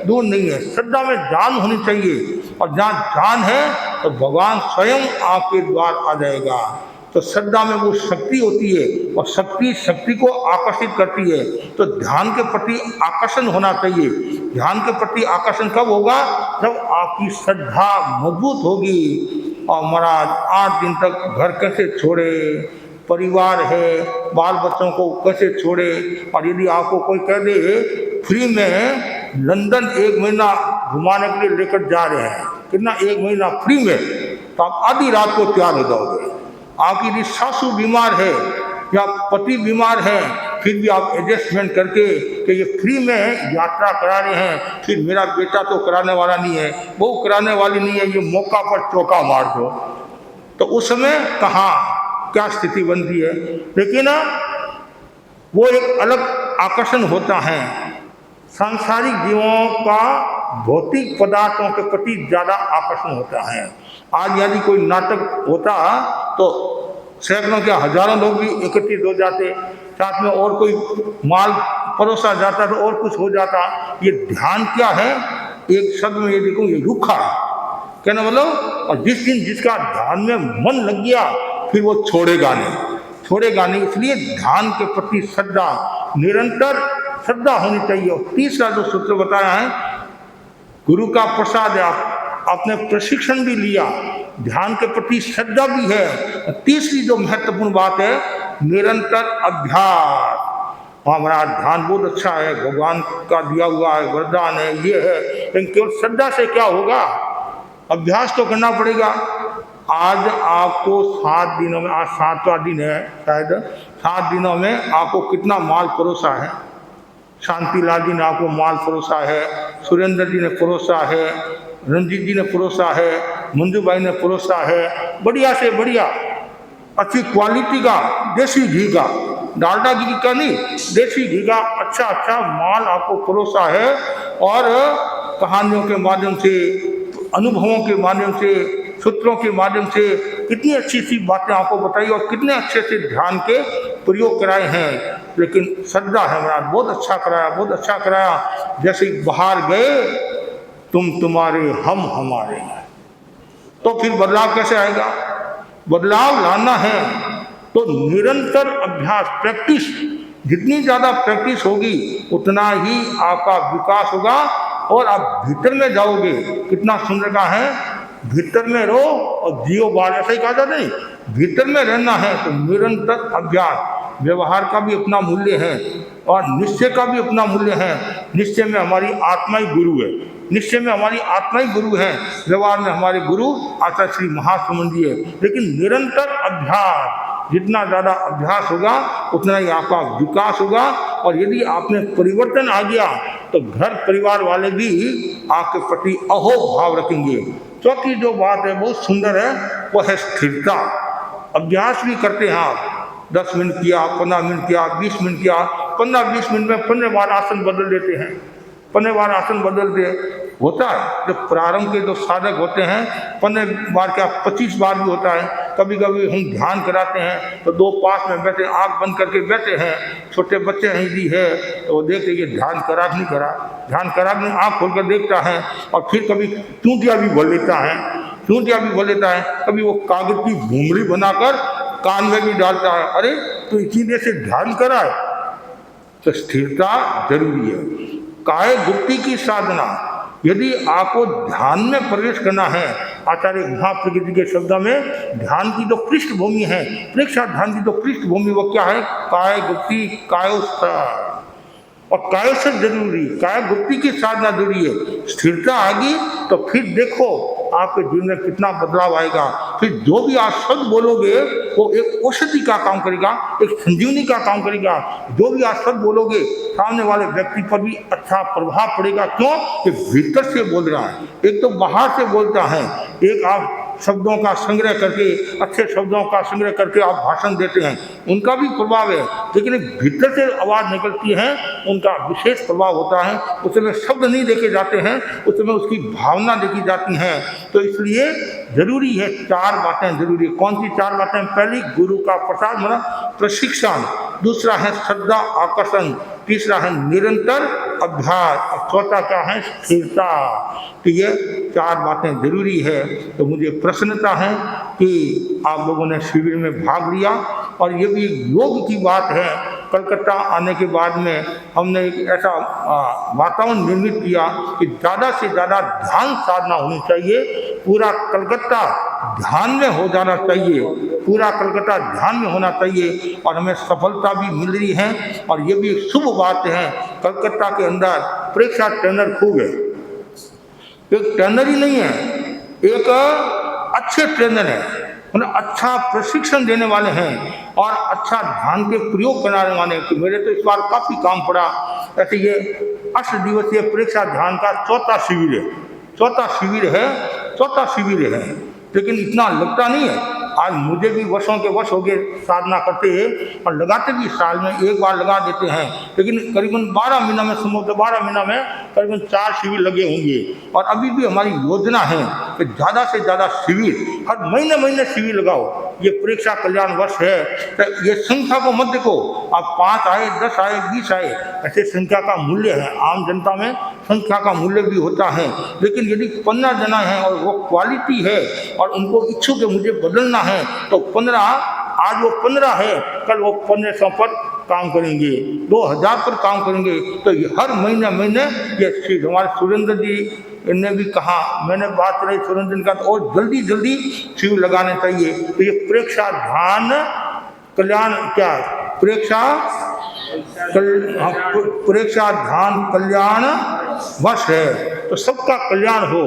दूर नहीं है। श्रद्धा में जान होनी चाहिए, और जहाँ जान है तो भगवान स्वयं आपके द्वार आ जाएगा। तो श्रद्धा में वो शक्ति होती है, और शक्ति को आकर्षित करती है। तो ध्यान के प्रति आकर्षण होना चाहिए। ध्यान के प्रति आकर्षण कब होगा? जब आपकी श्रद्धा मजबूत होगी। और महाराज 8 दिन तक घर कैसे छोड़े, परिवार है, बाल बच्चों को कैसे छोड़े। और यदि आपको कोई कह दे फ्री में लंदन 1 महीना घुमाने के लिए लेकर जा रहे हैं, कितना 1 महीना फ्री में, तो आप आधी रात को तैयार हो जाओगे। आपकी यदि सासू बीमार है या पति बीमार है, फिर भी आप एडजस्टमेंट करके कि ये फ्री में यात्रा करा रहे हैं, फिर मेरा बेटा तो कराने वाला नहीं है, वो कराने वाली नहीं है, ये मौका पर चौका मार दो, तो उस समय कहाँ क्या स्थिति बनती है। लेकिन वो एक अलग आकर्षण होता है। सांसारिक जीवों का भौतिक पदार्थों के प्रति ज़्यादा आकर्षण होता है। आज यदि कोई नाटक होता तो सैकड़ों के हजारों लोग भी एकत्रित हो जाते, साथ में और कोई माल परोसा जाता तो और कुछ हो जाता। ये ध्यान क्या है? एक शब्द में ये देखो, ये रुखा कहना मतलब, और जिस दिन जिसका ध्यान में मन लग गया फिर वो छोड़ेगा नहीं। इसलिए ध्यान के प्रति श्रद्धा, निरंतर श्रद्धा होनी चाहिए। और तीसरा जो सूत्र बताया है, गुरु का प्रसाद है, आपने प्रशिक्षण भी लिया, ध्यान के प्रति श्रद्धा भी है। तीसरी जो महत्वपूर्ण बात है, निरंतर अभ्यास। हमारा ध्यान बहुत अच्छा है, भगवान का दिया हुआ है, वरदान है, ये है, लेकिन केवल श्रद्धा से क्या होगा? अभ्यास तो करना पड़ेगा। आज आपको 7 दिनों में, आज 7वां दिन है शायद, 7 दिनों में आपको कितना माल परोसा है। शांतिलाल जी ने आपको माल परोसा है, सुरेंद्र जी ने परोसा है, रंजीत जी ने परोसा है, मंजू भाई ने परोसा है, बढ़िया से बढ़िया अच्छी क्वालिटी का देसी घी का, डालडा घी का नहीं, देसी घी का अच्छा माल आपको परोसा है। और कहानियों के माध्यम से, अनुभवों के माध्यम से, सूत्रों के माध्यम से कितनी अच्छी सी बातें आपको बताई, और कितने अच्छे से ध्यान के प्रयोग कराए हैं। लेकिन श्रद्धा है महाराज, बहुत अच्छा कराया। जैसे बाहर गए तुम तुम्हारे, हम हमारे, तो फिर बदलाव कैसे आएगा? बदलाव लाना है तो निरंतर अभ्यास, प्रैक्टिस, जितनी ज़्यादा प्रैक्टिस होगी उतना ही आपका विकास होगा, और आप भीतर में जाओगे। कितना सुंदर का है, भीतर में रहो और जियो बाहर, ऐसा ही कहा जाता है। भीतर में रहना है तो निरंतर अभ्यास। व्यवहार का भी अपना मूल्य है और निश्चय का भी अपना मूल्य है। निश्चय में हमारी आत्मा ही गुरु है, व्यवहार में हमारे गुरु आचार्य श्री महासुमन जी है। लेकिन निरंतर अभ्यास, जितना ज़्यादा अभ्यास होगा उतना ही आपका विकास होगा। और यदि आपने परिवर्तन आ गया तो घर परिवार वाले भी आपके प्रति अहोभाव भाव रखेंगे। चौथी जो बात है बहुत सुंदर है, वो है स्थिरता। अभ्यास भी करते हैं आप, 10 मिनट किया, 15 मिनट किया, 20 मिनट किया, 15-20 मिनट में 15 बार आसन बदल देते हैं, 15 बार आसन बदलते होता है। जब प्रारंभ के जो साधक होते हैं 15 बार क्या 25 बार भी होता है। कभी कभी हम ध्यान कराते हैं तो 2 पास में बैठे, आँख बंद करके बैठे हैं, छोटे बच्चे हैं यदि है तो वो देखते ये ध्यान करा नहीं करा, ध्यान करा नहीं, आँख खोल कर देखता है। और फिर कभी चूंटिया भी बोल लेता है, कभी वो कागज की घुंगरी बनाकर कान में भी डालता है, अरे तो इतनी देर से ध्यान कराए। तो स्थिरता जरूरी है। काय गुप्ती की साधना, यदि आपको ध्यान में प्रवेश करना है, आचार्य महाप्रज्ञ के शब्दों में ध्यान की जो पृष्ठभूमि है, प्रेक्षा ध्यान की जो पृष्ठभूमि वो क्या है? काय गुप्ती, कायोस्था। और काय से जरूरी, काय गुप्ती की साधना जरूरी है। स्थिरता आ गई तो फिर देखो आपके जीवन में कितना बदलाव आएगा। फिर जो भी आप शब्द बोलोगे वो एक औषधि का काम करेगा, एक संजीवनी का काम करेगा। जो भी आप शब्द बोलोगे सामने वाले व्यक्ति पर भी अच्छा प्रभाव पड़ेगा। क्यों? कि भीतर से बोल रहा है, एक तो बाहर से बोलता है, एक आप शब्दों का संग्रह करके, अच्छे शब्दों का संग्रह करके आप भाषण देते हैं, उनका भी प्रभाव है। लेकिन भीतर से आवाज़ निकलती है, उनका विशेष प्रभाव होता है। उसमें शब्द नहीं देखे जाते हैं, उसमें उसकी भावना देखी जाती हैं। तो इसलिए जरूरी है, 4 बातें जरूरी है। कौन सी 4 बातें? पहली, गुरु का प्रसाद मतलब प्रशिक्षण। दूसरा है श्रद्धा आकर्षण। तीसरा है निरंतर अभ्यास। और चौथा क्या है? स्थिरता। तो ये 4 बातें जरूरी है। तो मुझे प्रसन्नता है कि आप लोगों ने शिविर में भाग लिया। और ये भी योग की बात है। कलकत्ता आने के बाद में हमने एक ऐसा वातावरण निर्मित किया कि ज़्यादा से ज़्यादा ध्यान साधना होनी चाहिए। पूरा कलकत्ता ध्यान में हो जाना चाहिए, पूरा कलकत्ता ध्यान में होना चाहिए। और हमें सफलता भी मिल रही है। और ये भी एक शुभ बात है। कलकत्ता के अंदर प्रेक्षा ट्रेनर खूब है। एक ट्रेनर ही नहीं है, एक अच्छे ट्रेनर है, उन्हें अच्छा प्रशिक्षण देने वाले हैं और अच्छा ध्यान के प्रयोग कराने वाले हैं। तो मेरे तो इस बार काफ़ी काम पड़ा। ऐसे ये 8 दिवसीय प्रेक्षा ध्यान का चौथा शिविर है। चौथा शिविर है, लेकिन इतना लगता नहीं है। आज मुझे भी वर्षों के वर्ष हो गए साधना करते हैं, और लगाते भी साल में एक बार लगा देते हैं। लेकिन करीबन 12 महीना में, संभवतः 12 महीना में करीबन 4 शिविर लगे होंगे। और अभी भी हमारी योजना है कि ज़्यादा से ज़्यादा शिविर, हर महीने शिविर लगाओ। ये परीक्षा कल्याण वर्ष है, तो ये संख्या को मत देखो, आप 5 आए, 10 आए, 20 आए, ऐसे संख्या का मूल्य है। आम जनता में संख्या का मूल्य भी होता है। लेकिन यदि 15 जना हैं और वो क्वालिटी है और उनको इच्छुक है मुझे बदलना है, तो 15, आज वो 15 है, कल वो 1500 पर काम करेंगे, 2000 पर काम करेंगे। तो ये हर महीने ये चीज़ हमारे सुरेंद्र जी ने भी कहा, मैंने बात करी सुरेंद्र जी का, तो और जल्दी शिविर लगाने चाहिए। तो ये प्रेक्षा ध्यान कल्याण, क्या प्रेक्षा ध्यान कल्याण वर्ष है। तो सबका कल्याण हो।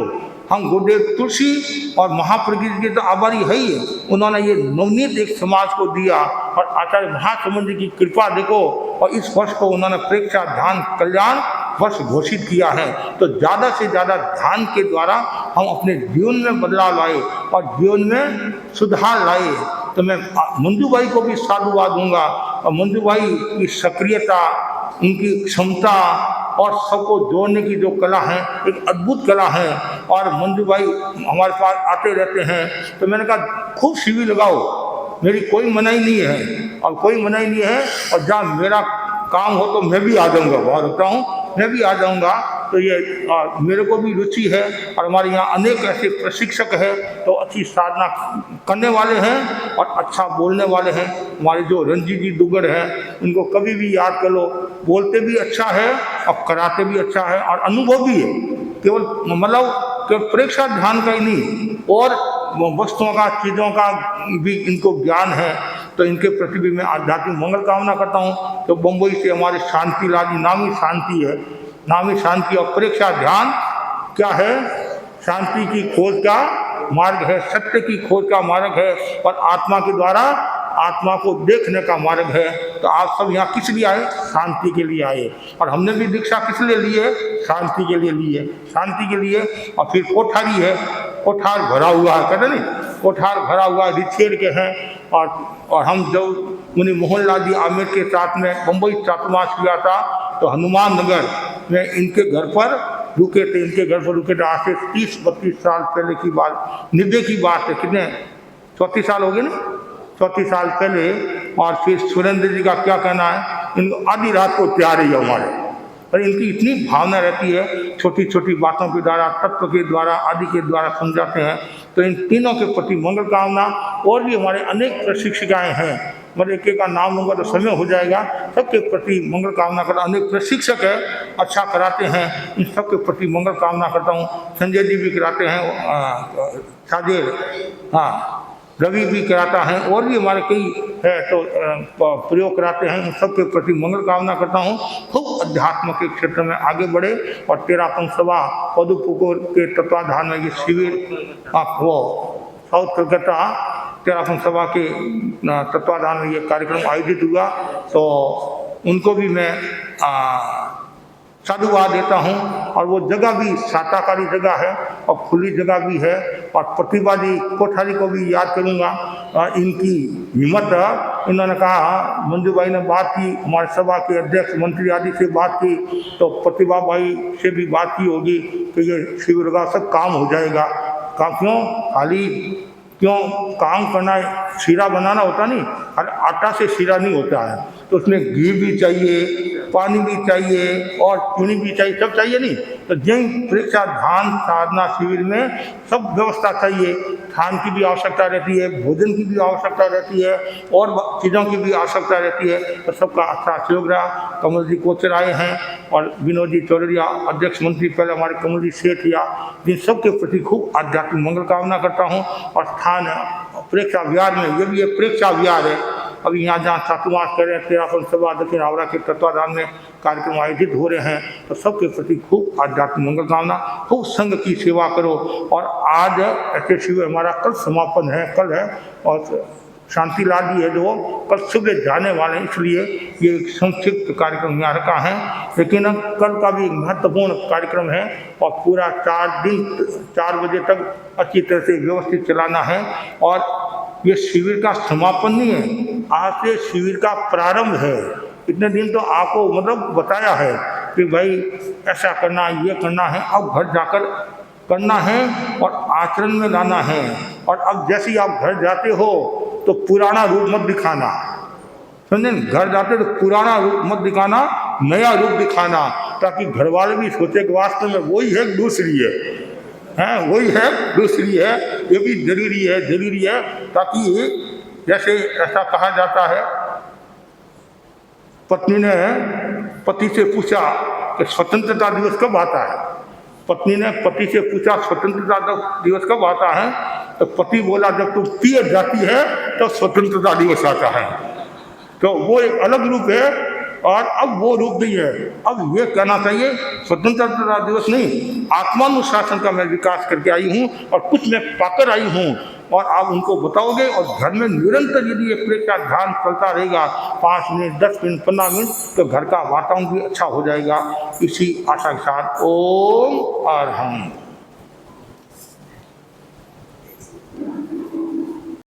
हम गुरुदेव तुलसी और महाप्रज्ञ जी के तो आभारी है ही। उन्होंने ये नवनीत एक समाज को दिया, और आचार्य महासमुद्र जी की कृपा देखो, और इस वर्ष को उन्होंने प्रेक्षा ध्यान कल्याण वर्ष घोषित किया है। तो ज़्यादा से ज़्यादा ध्यान के द्वारा हम अपने जीवन में बदलाव लाए और जीवन में सुधार लाए। तो मैं मंजू भाई को भी साधुवाद दूंगा, और मंजू भाई की सक्रियता, उनकी क्षमता और सबको जोड़ने की जो कला है, एक अद्भुत कला है। और मंजू भाई हमारे पास आते रहते हैं। तो मैंने कहा खूब शिविर लगाओ, मेरी कोई मनाही नहीं है, और कोई मनाही नहीं है। और जहाँ मेरा काम हो तो मैं भी आ जाऊँगा, बहुत होता हूँ, मैं भी आ जाऊँगा। तो ये मेरे को भी रुचि है। और हमारे यहाँ अनेक ऐसे प्रशिक्षक हैं तो अच्छी साधना करने वाले हैं और अच्छा बोलने वाले हैं। हमारे जो रंजीत जी दुगर हैं, उनको कभी भी याद कर लो, बोलते भी अच्छा है और कराते भी अच्छा है, और अनुभव भी है। केवल मतलब कि प्रेक्षा ध्यान का ही नहीं, और वस्तुओं का, चीज़ों का भी इनको ज्ञान है। तो इनके प्रति भी मैं आध्यात्मिक मंगल कामना करता हूँ। तो बम्बई से हमारे शांति लाल जी, नामी शांति है, नामी शांति। और प्रेक्षा ध्यान क्या है? शांति की खोज का मार्ग है, सत्य की खोज का मार्ग है, और आत्मा के द्वारा आत्मा को देखने का मार्ग है। तो आप सब यहाँ किस लिए आए? शांति के लिए आए। और हमने भी दीक्षा किस लिए ली है? शांति के लिए ली है, शांति के लिए। और फिर कोठारी है, कोठार भरा हुआ है, कहते नहीं, कोठार भरा हुआ रिछेड़ के हैं। और हम जब मुनि मोहनलाल जी आमिर के साथ में बम्बई छात्रावास किया था, तो हनुमान नगर में इनके घर पर रुके थे। इनके घर पर रुके थे आज से 30-32 साल पहले की बात, 90 की बात है। कितने 34 साल हो गए ना, 34 साल पहले। और फिर सुरेंद्र जी का क्या कहना है, इनको आधी रात को प्यारे ही हमारे, और इनकी इतनी भावना रहती है, छोटी छोटी बातों के द्वारा, तत्व के द्वारा, आदि के द्वारा समझाते हैं। तो इन तीनों के प्रति मंगल कामना। और भी हमारे अनेक प्रशिक्षिकाएँ हैं, मतलब एक का नाम लूँगा तो समय हो जाएगा। सबके प्रति मंगल कामना करता। अनेक प्रशिक्षक है, अच्छा कराते हैं, इन सबके प्रति मंगल कामना करता हूँ। संजय जी भी कराते हैं, साजेर, हाँ, रवि भी कराता है, और भी हमारे कई है तो प्रयोग कराते हैं। इन सबके प्रति मंगल कामना करता हूँ। खूब अध्यात्म के क्षेत्र में आगे बढ़े। और 13 सभा पदुपुकुर के तत्वाधान में ये शिविर, वो साउथ कलकत्ता 13 सभा के तत्वाधान में ये कार्यक्रम आयोजित हुआ, तो उनको भी मैं साधुवाद देता हूँ। और वो जगह भी साताकारी जगह है और खुली जगह भी है। और प्रतिभा जी कोठारी को भी याद करूँगा, इनकी हिम्मत। इन्होंने कहा, मंजू भाई ने बात की, हमारे सभा के अध्यक्ष मंत्री आदि से बात की, तो प्रतिभा भाई से भी बात की होगी कि ये शिविर का सब काम हो जाएगा। काम क्यों, खाली क्यों काम करना है, शीरा बनाना होता नहीं, और आटा से शीरा नहीं होता है, तो उसमें घी भी चाहिए, पानी भी चाहिए और चीनी भी चाहिए, सब चाहिए नहीं। तो जैन परीक्षा ध्यान साधना शिविर में सब व्यवस्था चाहिए। खान की भी आवश्यकता रहती है, भोजन की भी आवश्यकता रहती है, और चीज़ों की भी आवश्यकता रहती है। तो सबका अच्छा सहयोग रहा। कमल जी कोचर आए हैं और विनोद जी चौधरिया अध्यक्ष मंत्री, पहले हमारे कमल जी सेठ या, जिन सबके प्रति खूब आध्यात्मिक मंगल कामना करता हूँ। और स्थान प्रेक्षा विहार में, ये भी एक प्रेक्षा विहार है। अभी यहाँ जहाँ चातुर्मास कर रहे हैं, 13 सभा दक्षिण आवरा के तत्वाधान में कार्यक्रम आयोजित हो रहे हैं, तो सबके प्रति खूब आध्यात्मिक मंगल कामना। खूब संघ की सेवा करो। और आज ऐसे शिविर हमारा कल समापन है, कल है, और शांति लाल जी है जो कल सुबह जाने वाले हैं, इसलिए ये एक संक्षिप्त कार्यक्रम यहाँ रखा है। लेकिन कल का भी महत्वपूर्ण कार्यक्रम है और पूरा 4 दिन 4 बजे तक अच्छी तरह से व्यवस्थित चलाना है। और ये शिविर का समापन नहीं है, आज से शिविर का प्रारंभ है। इतने दिन तो आपको मतलब बताया है कि भाई ऐसा करना है, ये करना है, अब घर जाकर करना है और आचरण में लाना है। और अब जैसे ही आप घर जाते हो तो पुराना रूप मत दिखाना, समझे? घर जाते तो पुराना रूप मत दिखाना, नया रूप दिखाना, ताकि घर वाले भी सोचे कि वास्तव में वही है, दूसरी है, हैं, वही है, दूसरी है। ये भी जरूरी है, ताकि जैसे ऐसा कहा जाता है, पत्नी ने पति से पूछा कि स्वतंत्रता दिवस कब आता है। पत्नी ने पति से पूछा स्वतंत्रता दिवस कब आता है, तो पति बोला जब तुम पियर जाती है तो स्वतंत्रता दिवस आता है। तो वो एक अलग रूप है और अब वो रूप नहीं है। अब ये कहना चाहिए स्वतंत्रता दिवस नहीं, आत्मानुशासन का मैं विकास करके आई हूँ और कुछ मैं पाकर आई हूँ। और आप उनको बताओगे और घर में निरंतर यदि ये प्रेक्षा ध्यान चलता रहेगा 5 मिनट 10 मिनट 15 मिनट, तो घर का वातावरण भी अच्छा हो जाएगा। इसी आशा के साथ ओम अरहम।